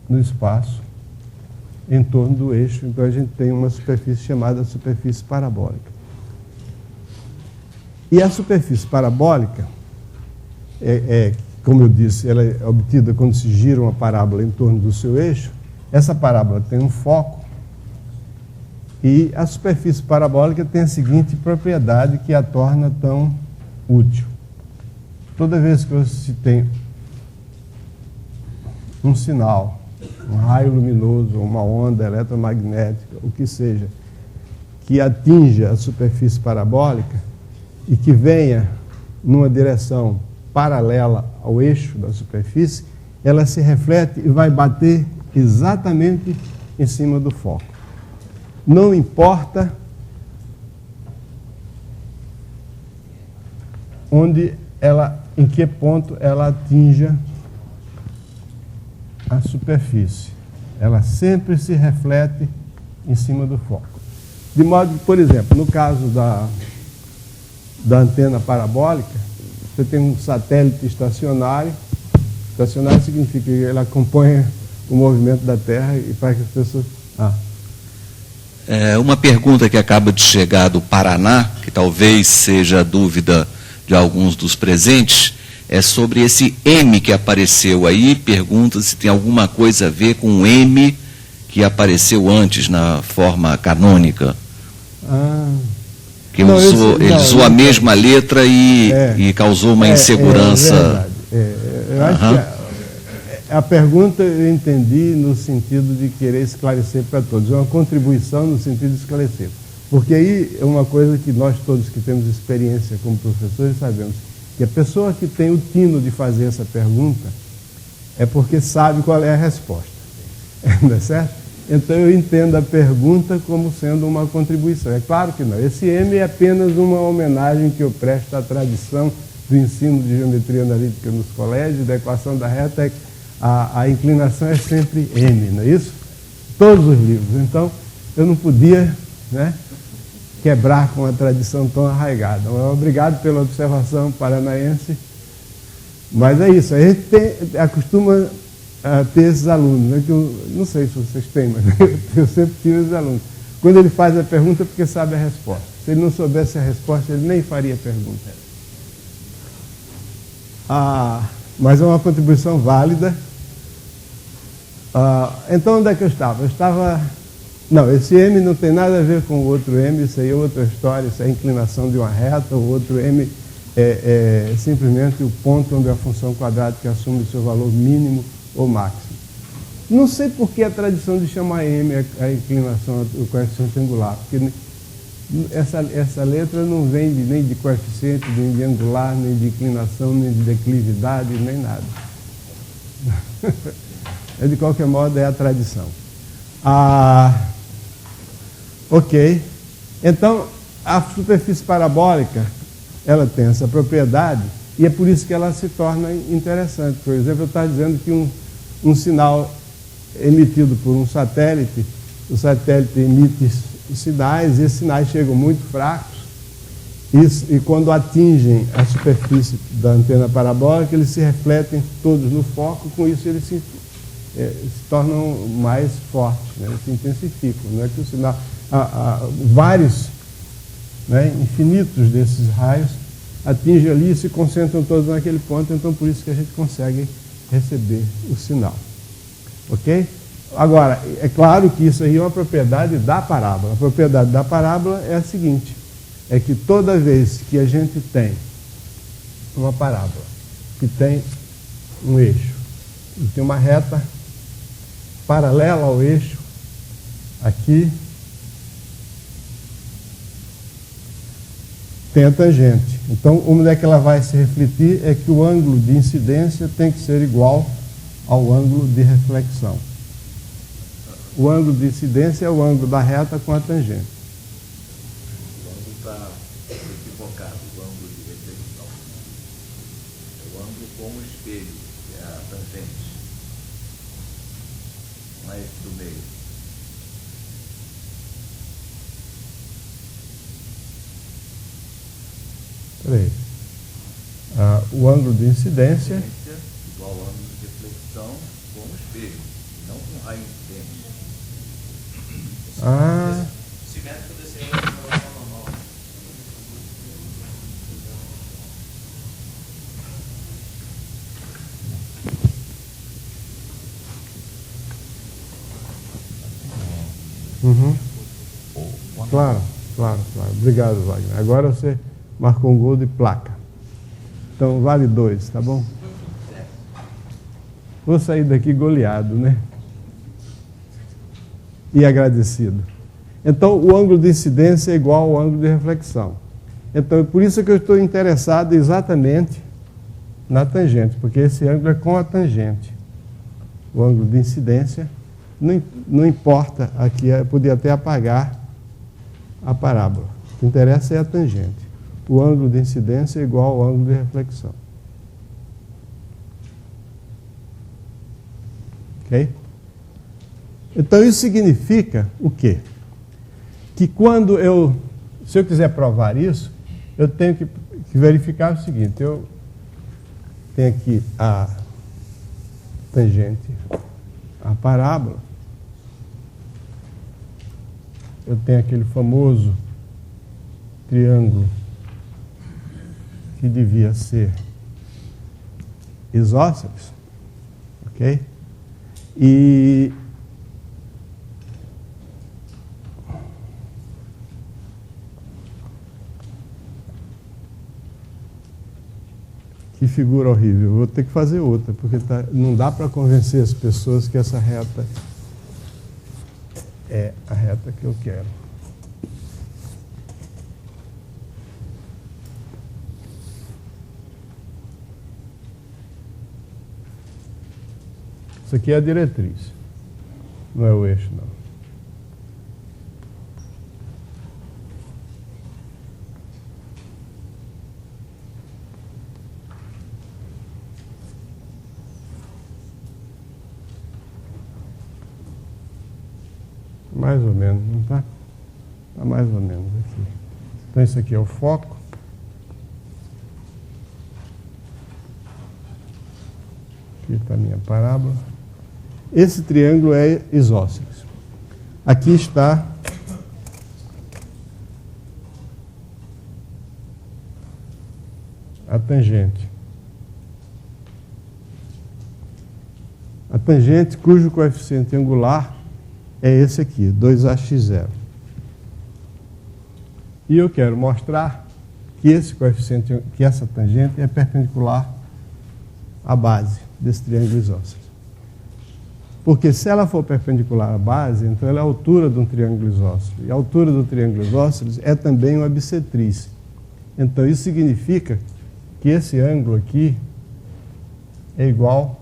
no espaço em torno do eixo. Então a gente tem uma superfície chamada superfície parabólica. E a superfície parabólica, como eu disse, ela é obtida quando se gira uma parábola em torno do seu eixo. Essa parábola tem um foco e a superfície parabólica tem a seguinte propriedade que a torna tão útil. Toda vez que você tem um sinal, um raio luminoso, uma onda eletromagnética, o que seja, que atinja a superfície parabólica e que venha numa direção paralela ao eixo da superfície, ela se reflete e vai bater exatamente em cima do foco. Não importa em que ponto ela atinja a superfície. Ela sempre se reflete em cima do foco. De modo que, por exemplo, no caso da antena parabólica, você tem um satélite estacionário. Estacionário significa que ele acompanha o movimento da Terra e faz que as pessoas... Uma pergunta que acaba de chegar do Paraná, que talvez seja dúvida de alguns dos presentes, é sobre esse M que apareceu aí. Pergunta se tem alguma coisa a ver com o M que apareceu antes na forma canônica. Que ele usou a mesma letra e causou uma insegurança. Eu acho que a pergunta eu entendi no sentido de querer esclarecer para todos. É uma contribuição no sentido de esclarecer. Porque aí é uma coisa que nós todos que temos experiência como professores sabemos, que a pessoa que tem o tino de fazer essa pergunta é porque sabe qual é a resposta. Não é certo? Então eu entendo a pergunta como sendo uma contribuição. É claro que não. Esse M é apenas uma homenagem que eu presto à tradição do ensino de geometria analítica nos colégios, da equação da reta. A inclinação é sempre M, não é isso? Todos os livros. Então, eu não podia, né, quebrar com a tradição tão arraigada. Obrigado pela observação paranaense. Mas é isso, a gente acostuma a ter esses alunos, né, que eu não sei se vocês têm, mas eu sempre tive esses alunos. Quando ele faz a pergunta é porque sabe a resposta. Se ele não soubesse a resposta, ele nem faria a pergunta. Mas é uma contribuição válida. Então, onde é que eu estava? Não, esse M não tem nada a ver com o outro M, isso aí é outra história, isso é a inclinação de uma reta, o outro M é simplesmente o ponto onde a função quadrática assume o seu valor mínimo ou máximo. Não sei por que a tradição de chamar M a inclinação, o coeficiente angular, porque essa letra não vem nem de coeficiente, nem de angular, nem de inclinação, nem de declividade, nem nada. De qualquer modo, é a tradição. Ok. Então, a superfície parabólica, ela tem essa propriedade e é por isso que ela se torna interessante. Por exemplo, eu estava dizendo que um sinal emitido por um satélite, o satélite emite sinais, e esses sinais chegam muito fracos, e quando atingem a superfície da antena parabólica, eles se refletem todos no foco, com isso eles se tornam mais fortes, né? Se intensificam. Não é que o sinal, vários, né, infinitos desses raios atingem ali e se concentram todos naquele ponto, então por isso que a gente consegue receber o sinal. Ok? Agora, é claro que isso aí é uma propriedade da parábola. A propriedade da parábola é a seguinte, é que toda vez que a gente tem uma parábola que tem um eixo e tem uma reta paralela ao eixo, aqui tem a tangente. Então, onde é que ela vai se refletir é que o ângulo de incidência tem que ser igual ao ângulo de reflexão. O ângulo de incidência é o ângulo da reta com a tangente. O ângulo está equivocado, o ângulo de reflexão. É o ângulo com o espelho, que é a tangente. Não é esse do meio. Peraí. O ângulo de incidência Igual ao ângulo de reflexão com o espelho, não com raio incidente. Simétrico desse ângulo em relação ao normal. Uhum. Claro. Obrigado, Wagner. Agora você marcou um gol de placa. Então vale 2, tá bom? Vou sair daqui goleado, né? E agradecido. Então o ângulo de incidência é igual ao ângulo de reflexão. Então é por isso que eu estou interessado exatamente na tangente, porque esse ângulo é com a tangente. O ângulo de incidência não importa, aqui eu podia até apagar a parábola. O que interessa é a tangente. O ângulo de incidência é igual ao ângulo de reflexão. Ok? Então isso significa o quê? Que quando se eu quiser provar isso, eu tenho que verificar o seguinte, eu tenho aqui a tangente, a parábola, eu tenho aquele famoso triângulo que devia ser isósceles, ok? E que figura horrível, vou ter que fazer outra, porque não dá para convencer as pessoas que essa reta é a reta que eu quero. Isso aqui é a diretriz, não é o eixo, não. Mais ou menos, não está? Está mais ou menos aqui. Então, isso aqui é o foco. Aqui está a minha parábola. Esse triângulo é isósceles. Aqui está a tangente. A tangente cujo coeficiente angular é esse aqui, 2ax0. E eu quero mostrar que esse coeficiente, que essa tangente é perpendicular à base desse triângulo isósceles. Porque se ela for perpendicular à base, então ela é a altura de um triângulo isósceles. E a altura do triângulo isósceles é também uma bissetriz. Então isso significa que esse ângulo aqui é igual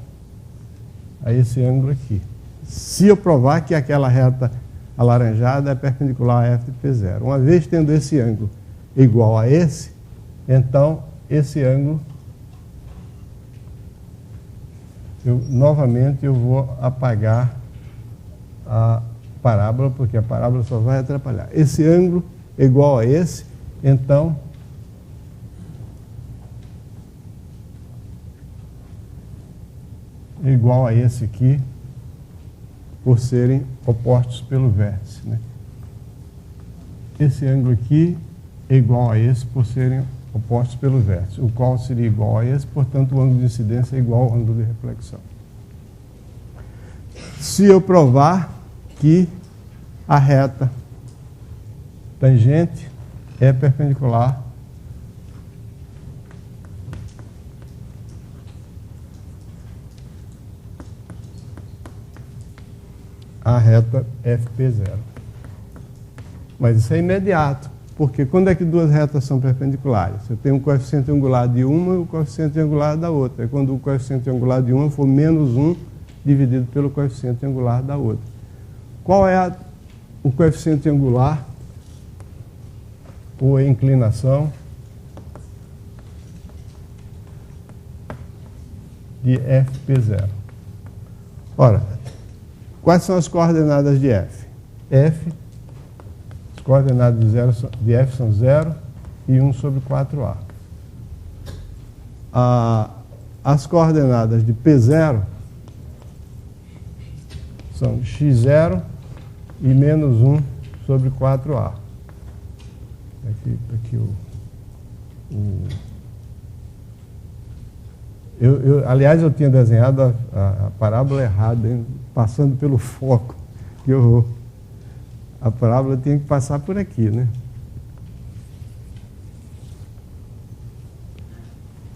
a esse ângulo aqui. Se eu provar que aquela reta alaranjada é perpendicular a f de P0. Uma vez tendo esse ângulo igual a esse, então esse ângulo, novamente eu vou apagar a parábola, porque a parábola só vai atrapalhar. Esse ângulo é igual a esse, então é igual a esse aqui, por serem opostos pelo vértice, né? Esse ângulo aqui é igual a esse por serem opostos pelo vértice, o qual seria igual a esse, portanto o ângulo de incidência é igual ao ângulo de reflexão. se eu provar que a reta tangente é perpendicular à reta FP0. Mas isso é imediato, porque quando é que duas retas são perpendiculares? Eu tenho um coeficiente angular de uma e o coeficiente angular da outra. É quando o coeficiente angular de uma for menos 1 dividido pelo coeficiente angular da outra. Qual é o coeficiente angular ou a inclinação de FP0? Ora, quais são as coordenadas de F? As coordenadas de F são 0 e 1 sobre 4A. As coordenadas de P0 são x0 e menos 1 sobre 4A. Aqui aliás, eu tinha desenhado a parábola errada, hein? Passando pelo foco. Que horror. A parábola tinha que passar por aqui, né?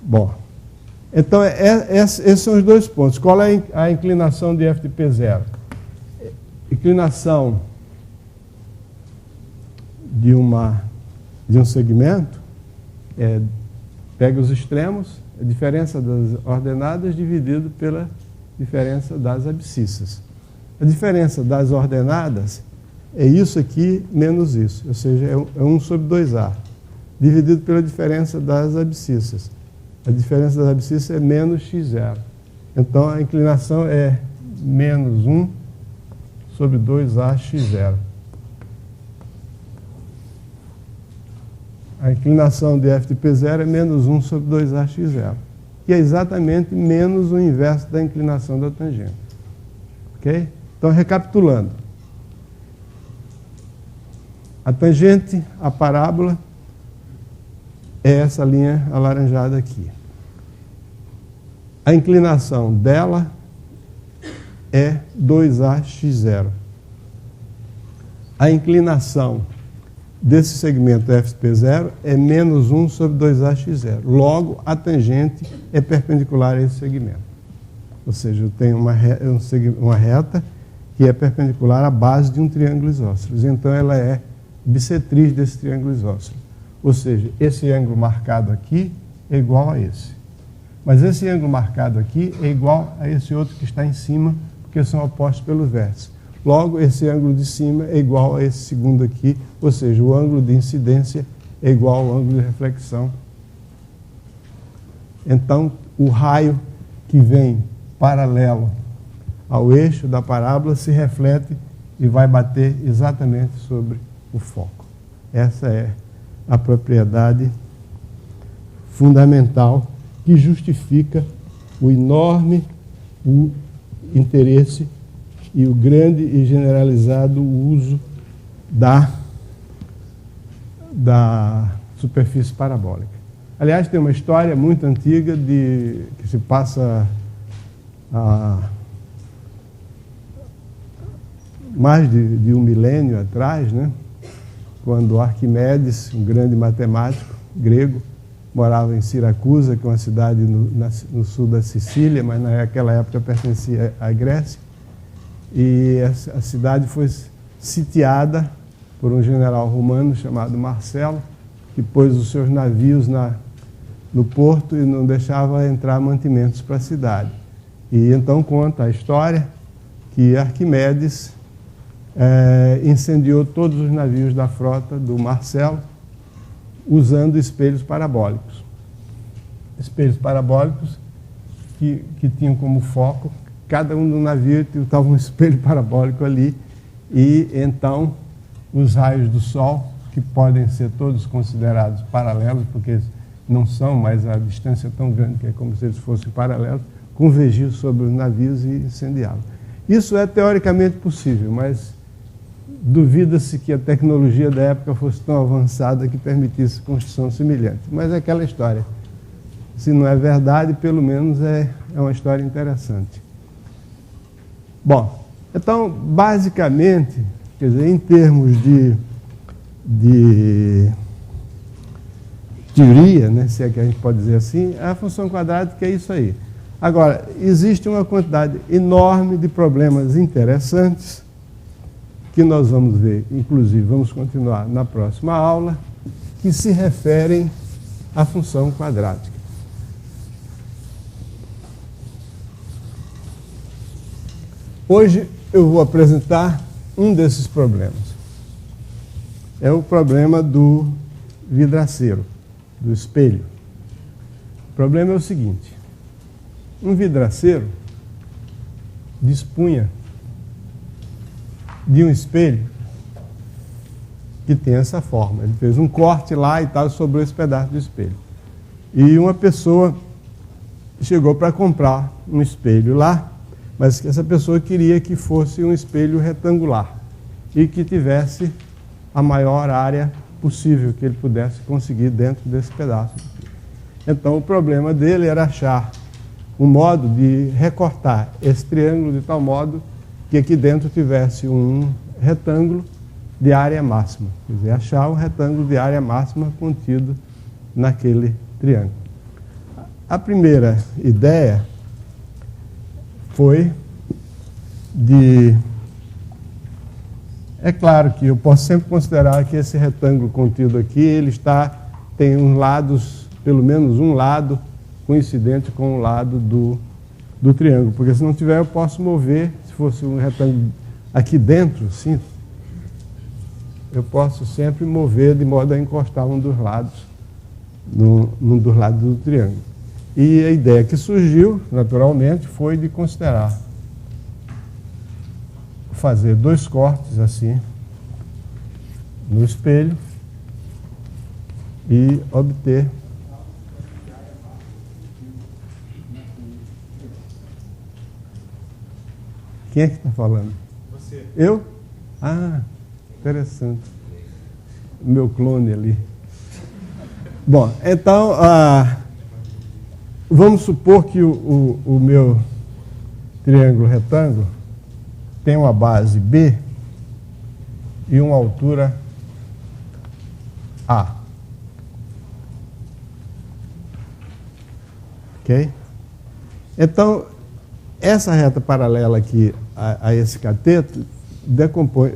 Bom, então esses são os dois pontos. Qual é a inclinação de F de P0? Inclinação de um segmento pega os extremos, a diferença das ordenadas dividido pela diferença das abscissas. A diferença das ordenadas é isso aqui menos isso, ou seja, é 1 sobre 2A, dividido pela diferença das abscissas. A diferença das abscissas é menos x0. Então a inclinação é menos 1 sobre 2A x0. A inclinação de F de P0 é menos 1 sobre 2A x0. Que é exatamente menos o inverso da inclinação da tangente. Ok? Então, recapitulando. A tangente, a parábola, é essa linha alaranjada aqui. A inclinação dela é 2A x0. A inclinação desse segmento FP0 é menos 1 sobre 2A x0. Logo, a tangente é perpendicular a esse segmento. Ou seja, eu tenho uma reta que é perpendicular à base de um triângulo isósceles. Então, ela é bissetriz desse triângulo isósceles. Ou seja, esse ângulo marcado aqui é igual a esse. Mas esse ângulo marcado aqui é igual a esse outro que está em cima, porque são opostos pelos vértices. Logo, esse ângulo de cima é igual a esse segundo aqui, ou seja, o ângulo de incidência é igual ao ângulo de reflexão. Então, o raio que vem paralelo ao eixo da parábola se reflete e vai bater exatamente sobre o foco. Essa é a propriedade fundamental que justifica o enorme interesse e o grande e generalizado uso da superfície parabólica. Aliás, tem uma história muito antiga que se passa há mais de um milênio atrás, né? Quando Arquimedes, um grande matemático grego, morava em Siracusa, que é uma cidade no sul da Sicília, mas naquela época pertencia à Grécia. E a cidade foi sitiada por um general romano chamado Marcelo, que pôs os seus navios no porto e não deixava entrar mantimentos para a cidade. E então conta a história que Arquimedes incendiou todos os navios da frota do Marcelo usando espelhos parabólicos. Espelhos parabólicos que tinham como foco, cada um do navio estava um espelho parabólico ali, e então os raios do Sol, que podem ser todos considerados paralelos, porque não são, mas a distância é tão grande que é como se eles fossem paralelos, convergiam sobre os navios e incendiavam. Isso é teoricamente possível, mas duvida-se que a tecnologia da época fosse tão avançada que permitisse construção semelhante. Mas é aquela história. Se não é verdade, pelo menos é uma história interessante. Bom, Então, basicamente, quer dizer, em termos de teoria, né, se é que a gente pode dizer assim, a função quadrática é isso aí. Agora, existe uma quantidade enorme de problemas interessantes que nós vamos ver, inclusive vamos continuar na próxima aula, que se referem à função quadrática. Hoje eu vou apresentar um desses problemas. É o problema do vidraceiro, do espelho. O problema é o seguinte: um vidraceiro dispunha de um espelho que tem essa forma. Ele fez um corte lá e tal, sobrou esse pedaço do espelho. E uma pessoa chegou para comprar um espelho lá, mas essa pessoa queria que fosse um espelho retangular e que tivesse a maior área possível que ele pudesse conseguir dentro desse pedaço. Então o problema dele era achar um modo de recortar esse triângulo de tal modo que aqui dentro tivesse um retângulo de área máxima. Quer dizer, achar um retângulo de área máxima contido naquele triângulo. A primeira ideia foi de... É claro que eu posso sempre considerar que esse retângulo contido aqui, ele tem uns lados, pelo menos um lado, coincidente com o lado do triângulo, porque se não tiver eu posso mover, se fosse um retângulo aqui dentro, sim, eu posso sempre mover de modo a encostar um dos lados, num dos lados do triângulo. E a ideia que surgiu, naturalmente, foi de considerar fazer dois cortes assim no espelho e obter quem é que está falando? Você. Eu? Ah, interessante. Meu clone ali. Bom, então vamos supor que o meu triângulo retângulo tem uma base B e uma altura A. Ok? Então, essa reta paralela aqui a esse cateto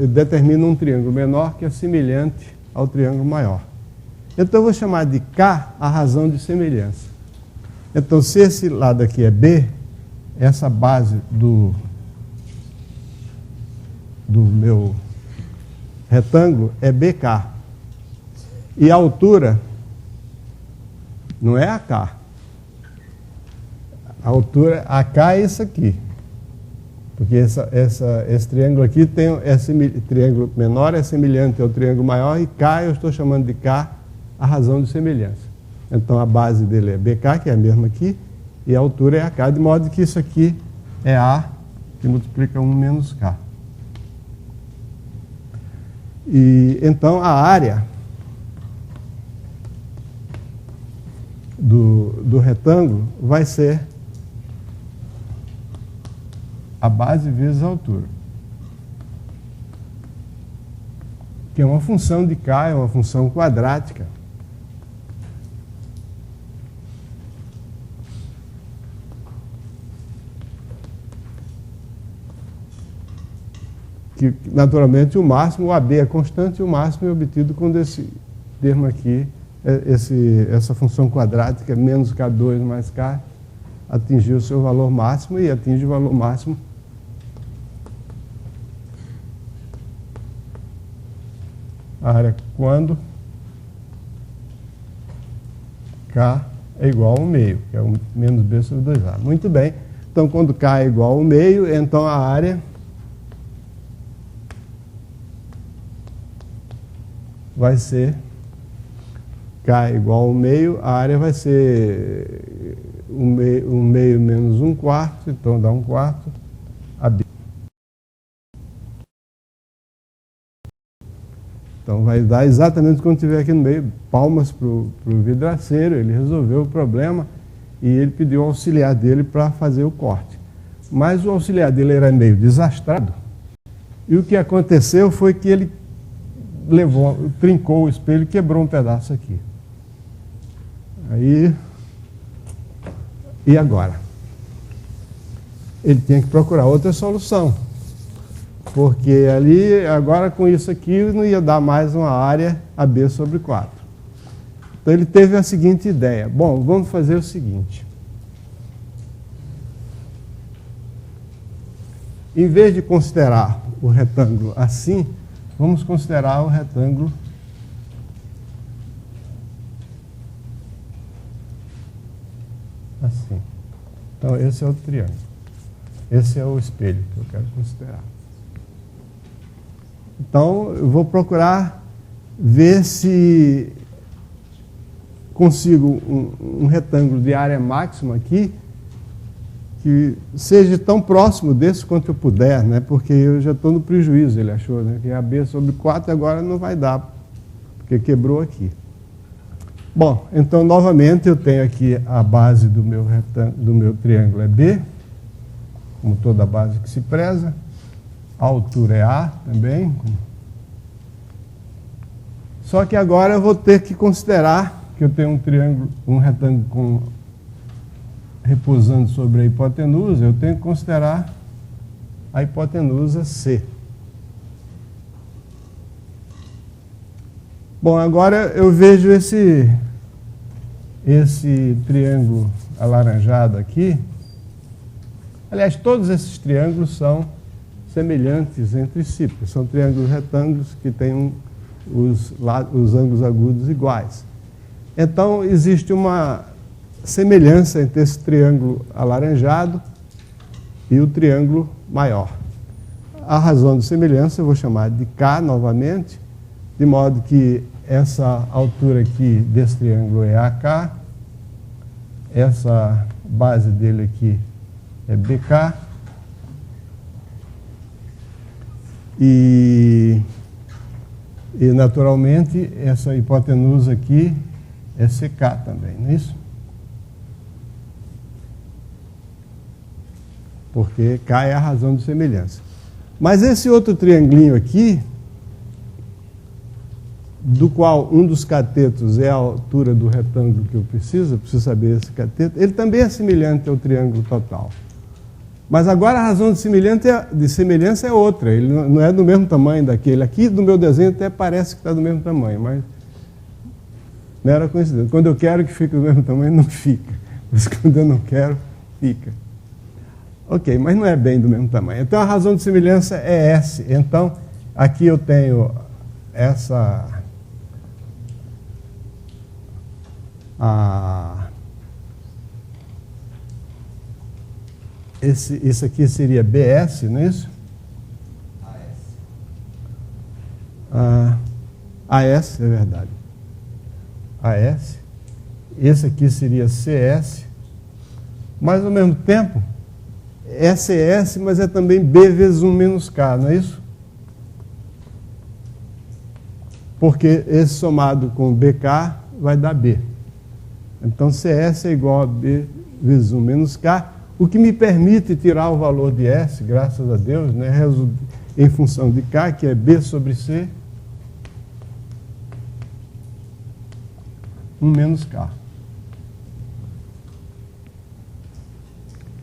determina um triângulo menor que é semelhante ao triângulo maior. Então, eu vou chamar de K a razão de semelhança. Então, se esse lado aqui é B, essa base do meu retângulo é BK. E a altura não é AK. A altura AK é isso aqui. Porque esse triângulo aqui esse triângulo menor é semelhante ao triângulo maior e K eu estou chamando de K a razão de semelhança. Então a base dele é BK, que é a mesma aqui, e a altura é AK, de modo que isso aqui é A, que multiplica 1 menos K. E então a área do retângulo vai ser a base vezes a altura, que é uma função de K, é uma função quadrática. Que, naturalmente, o máximo, o AB é constante, e o máximo é obtido quando esse termo aqui, essa função quadrática, menos K2 mais K, atingiu o seu valor máximo, e atinge o valor máximo a área quando K é igual ao meio, que é o menos B sobre 2A. Muito bem. Então, quando K é igual ao meio, então a área vai ser K igual ao meio, a área vai ser 1 meio menos 1/4, então dá 1/4 AB. Então vai dar exatamente quando tiver aqui no meio, palmas para o vidraceiro, ele resolveu o problema e ele pediu o auxiliar dele para fazer o corte. Mas o auxiliar dele era meio desastrado, E o que aconteceu foi que ele trincou o espelho e quebrou um pedaço aqui. Aí, e agora? Ele tinha que procurar outra solução, porque ali, agora com isso aqui, não ia dar mais uma área AB sobre 4. Então ele teve a seguinte ideia: bom, vamos fazer o seguinte. Em vez de considerar o retângulo assim, vamos considerar o retângulo assim. Então esse é o triângulo. Esse é o espelho que eu quero considerar. Então eu vou procurar ver se consigo um retângulo de área máxima aqui que seja tão próximo desse quanto eu puder, né? Porque eu já estou no prejuízo, ele achou, né? Que é AB sobre 4 agora não vai dar, porque quebrou aqui. Bom, então novamente eu tenho aqui a base do meu triângulo é B, como toda base que se preza. A altura é A também. Só que agora eu vou ter que considerar que eu tenho um retângulo repousando sobre a hipotenusa, eu tenho que considerar a hipotenusa C. Bom, agora eu vejo esse triângulo alaranjado aqui. Aliás, todos esses triângulos são semelhantes entre si, porque são triângulos retângulos que têm os ângulos agudos iguais. Então, existe uma semelhança entre esse triângulo alaranjado e o triângulo maior. A razão de semelhança eu vou chamar de K novamente, de modo que essa altura aqui desse triângulo é AK, essa base dele aqui é BK, e naturalmente essa hipotenusa aqui é CK também, não é isso? Porque K é a razão de semelhança. Mas esse outro triangulinho aqui, do qual um dos catetos é a altura do retângulo que eu preciso saber esse cateto, ele também é semelhante ao triângulo total. Mas agora a razão de semelhança é outra, ele não é do mesmo tamanho daquele. Aqui do meu desenho até parece que está do mesmo tamanho, mas não era coincidência. Quando eu quero que fique do mesmo tamanho, não fica. Mas quando eu não quero, fica. Ok, mas não é bem do mesmo tamanho. Então a razão de semelhança é S. Então aqui eu tenho isso aqui seria BS, não é isso? AS, é verdade. AS. Esse aqui seria CS. Mas ao mesmo tempo é CS, mas é também B vezes 1 menos K, não é isso? Porque esse somado com BK vai dar B. Então CS é igual a B vezes 1 menos K, o que me permite tirar o valor de S, graças a Deus, né, em função de K, que é B sobre C, 1 menos K.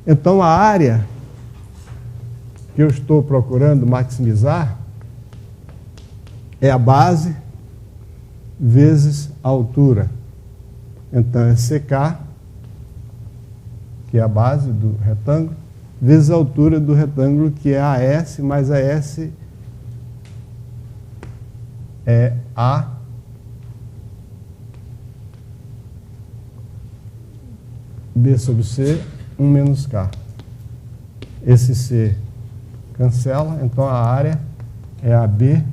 Então, a área que eu estou procurando maximizar é a base vezes a altura. Então, é CK, que é a base do retângulo, vezes a altura do retângulo, que é AS, mais AS é A B sobre C, 1 menos K. Esse C cancela, então a área é AB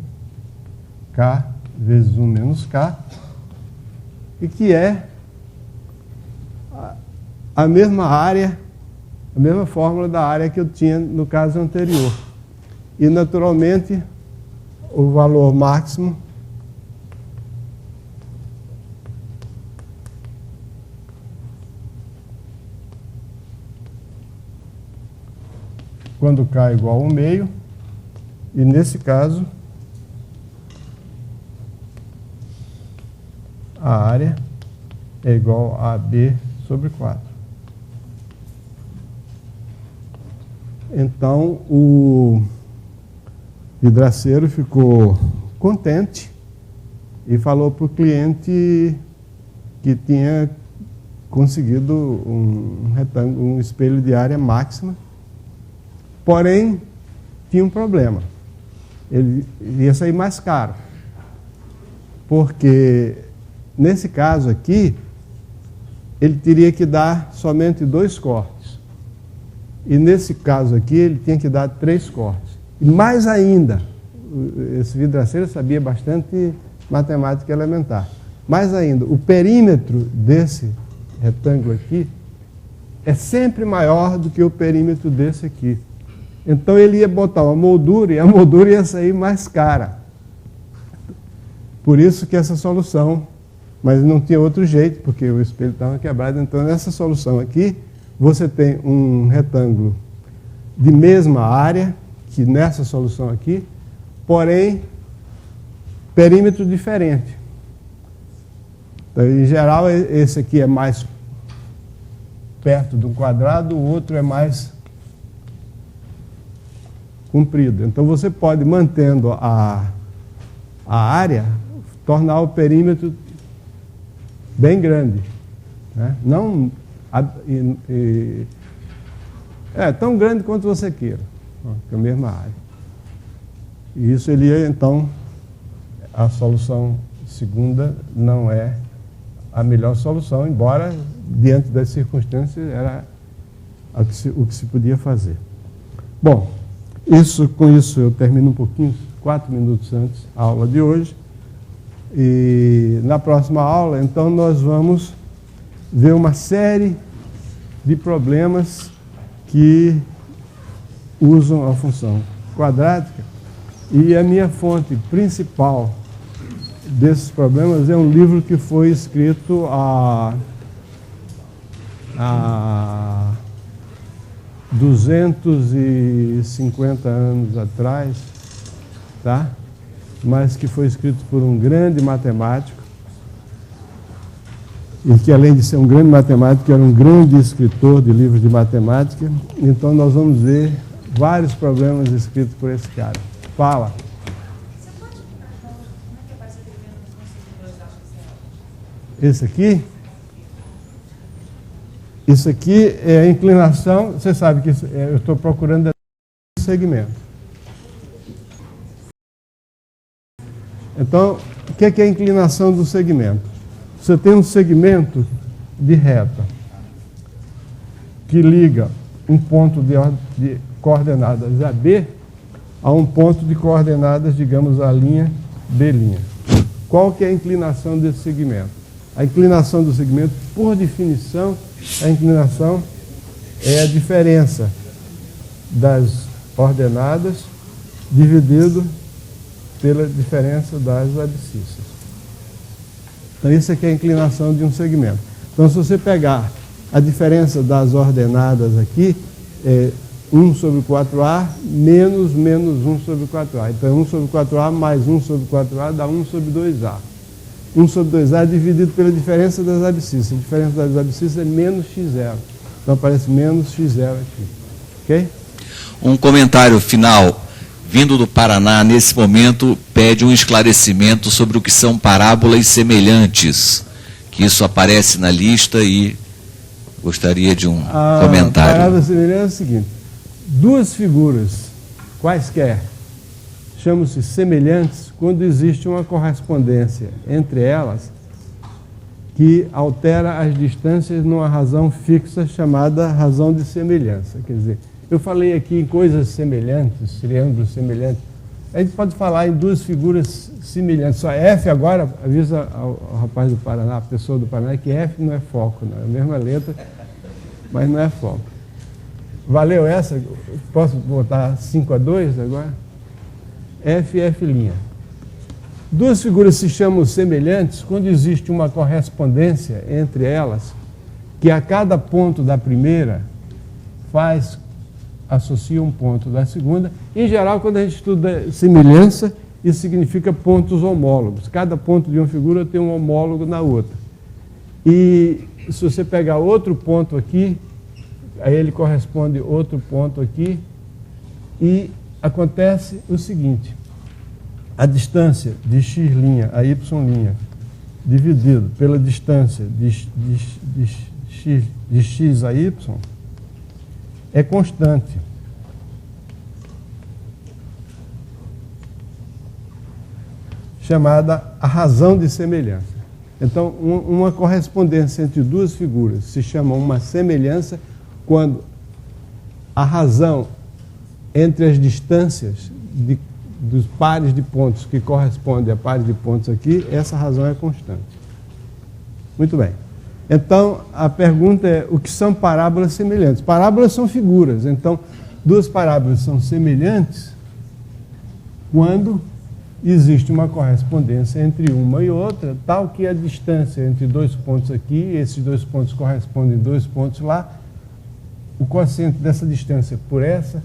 K vezes 1 menos K, e que é a mesma área, a mesma fórmula da área que eu tinha no caso anterior. E, naturalmente, o valor máximo quando K é igual a 1/2, E nesse caso, a área é igual a AB sobre 4. Então, o vidraceiro ficou contente e falou para o cliente que tinha conseguido um retângulo, um espelho de área máxima, porém tinha um problema. Ele ia sair mais caro, porque nesse caso aqui ele teria que dar somente 2 cortes, e nesse caso aqui ele tinha que dar 3 cortes. E mais ainda, esse vidraceiro sabia bastante matemática elementar. Mais ainda, o perímetro desse retângulo aqui é sempre maior do que o perímetro desse aqui. Então ele ia botar uma moldura e a moldura ia sair mais cara. Por isso que essa solução, mas não tinha outro jeito, porque o espelho estava quebrado. Então nessa solução aqui, você tem um retângulo de mesma área, que nessa solução aqui, porém, perímetro diferente. Então, em geral, esse aqui é mais perto do quadrado, o outro é mais comprido. Então, você pode, mantendo a área, tornar o perímetro bem grande, né? Não tão grande quanto você queira, com a mesma área. E isso ele ia, então, a solução segunda não é a melhor solução, embora, diante das circunstâncias, era o que se podia fazer. Bom, com isso eu termino um pouquinho, 4 minutos antes a aula de hoje. E na próxima aula, então, nós vamos ver uma série de problemas que usam a função quadrática. E a minha fonte principal desses problemas é um livro que foi escrito há 250 anos atrás, tá? Mas que foi escrito por um grande matemático, e que, além de ser um grande matemático, era um grande escritor de livros de matemática. Então nós vamos ver vários problemas escritos por esse cara. Fala. Esse aqui? Isso aqui é a inclinação. Você sabe que eu estou procurando um segmento. Então, o que é a inclinação do segmento? Você tem um segmento de reta que liga um ponto de coordenadas AB a um ponto de coordenadas, digamos, a linha B'. Qual que é a inclinação desse segmento? A inclinação do segmento, por definição, a inclinação é a diferença das ordenadas dividido pela diferença das abscissas. Então, isso aqui é a inclinação de um segmento. Então, se você pegar a diferença das ordenadas aqui, é 1 sobre 4A menos 1 sobre 4A. Então, 1 sobre 4A mais 1 sobre 4A dá 1 sobre 2A. 1 sobre 2A é dividido pela diferença das abscissas. A diferença das abscissas é menos x0. Então, aparece menos x0 aqui. Ok? Um comentário final, vindo do Paraná, nesse momento, pede um esclarecimento sobre o que são parábolas semelhantes, que isso aparece na lista e gostaria de um comentário. A parábola semelhante é o seguinte: duas figuras quaisquer chamam-se semelhantes quando existe uma correspondência entre elas que altera as distâncias numa razão fixa chamada razão de semelhança. Quer dizer, eu falei aqui em coisas semelhantes, triângulos semelhantes. A gente pode falar em duas figuras semelhantes. Só F agora, avisa ao rapaz do Paraná, a pessoa do Paraná, que F não é foco, não é a mesma letra, mas não é foco. Valeu essa? Posso botar 5-2 agora? F e F'. Duas figuras se chamam semelhantes quando existe uma correspondência entre elas, que a cada ponto da primeira faz associa um ponto da segunda. Em geral, quando a gente estuda semelhança, isso significa pontos homólogos. Cada ponto de uma figura tem um homólogo na outra. E se você pegar outro ponto aqui, a ele corresponde outro ponto aqui, e acontece o seguinte: a distância de x' a y' dividido pela distância de x a y é constante. Chamada a razão de semelhança. Então, uma correspondência entre duas figuras se chama uma semelhança quando a razão entre as distâncias dos pares de pontos que correspondem a pares de pontos aqui, essa razão é constante. Muito bem. Então, a pergunta é: o que são parábolas semelhantes? Parábolas são figuras. Então, duas parábolas são semelhantes quando existe uma correspondência entre uma e outra, tal que a distância entre dois pontos aqui, esses dois pontos correspondem a dois pontos lá, o quociente dessa distância por essa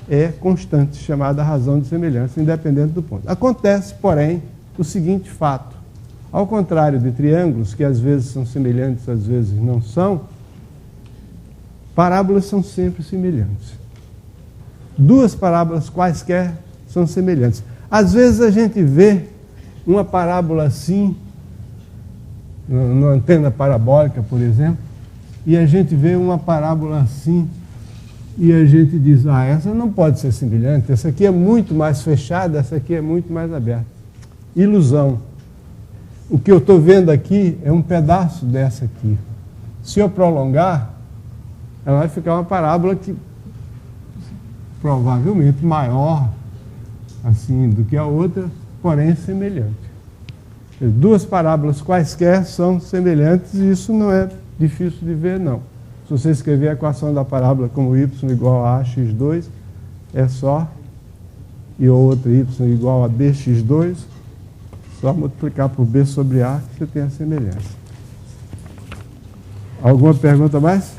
é constante, chamada razão de semelhança, independente do ponto. Acontece, porém, o seguinte fato: ao contrário de triângulos, que às vezes são semelhantes, às vezes não são, parábolas são sempre semelhantes. Duas parábolas quaisquer são semelhantes. Às vezes a gente vê uma parábola assim, numa antena parabólica, por exemplo, e a gente vê uma parábola assim, e a gente diz: ah, essa não pode ser semelhante, essa aqui é muito mais fechada, essa aqui é muito mais aberta. Ilusão. O que eu estou vendo aqui é um pedaço dessa aqui. Se eu prolongar, ela vai ficar uma parábola que provavelmente maior assim do que a outra, porém semelhante. Duas parábolas quaisquer são semelhantes e isso não é difícil de ver, não. Se você escrever a equação da parábola como y igual a x2, é só, e outra y igual a bx2, só multiplicar por b sobre a que você tem a semelhança. Alguma pergunta mais?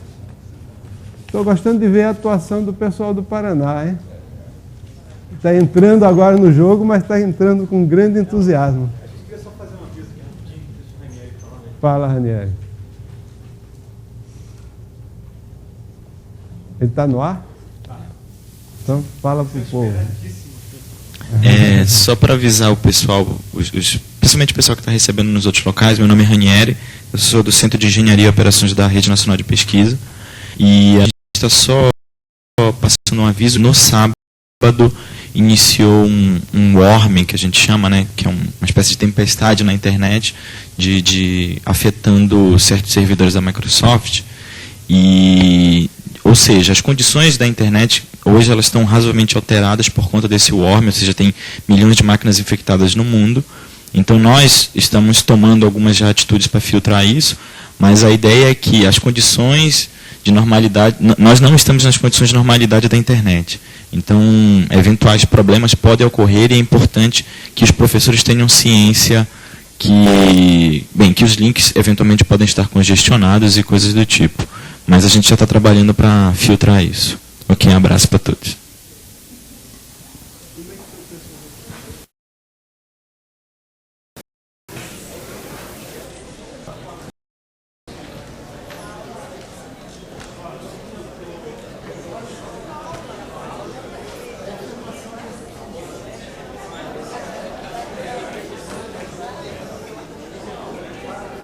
Estou gostando de ver a atuação do pessoal do Paraná, hein? Está entrando agora no jogo, mas está entrando com grande entusiasmo. A gente queria só fazer uma vez aqui rapidinho, deixa o Ranieri falar. Fala, Ranieri. Ele está no ar? Então fala para o povo. Só para avisar o pessoal, principalmente o pessoal que está recebendo nos outros locais, meu nome é Ranieri, eu sou do Centro de Engenharia e Operações da Rede Nacional de Pesquisa, e a gente está só passando um aviso. No sábado iniciou um worm, que a gente chama, né, que é uma espécie de tempestade na internet, afetando certos servidores da Microsoft, ou seja, as condições da internet hoje elas estão razoavelmente alteradas por conta desse worm, ou seja, tem milhões de máquinas infectadas no mundo. Então nós estamos tomando algumas atitudes para filtrar isso, mas a ideia é que as condições de normalidade, nós não estamos nas condições de normalidade da internet. Então, eventuais problemas podem ocorrer e é importante que os professores tenham ciência que os links eventualmente podem estar congestionados e coisas do tipo. Mas a gente já está trabalhando para filtrar isso. Ok, um abraço para todos.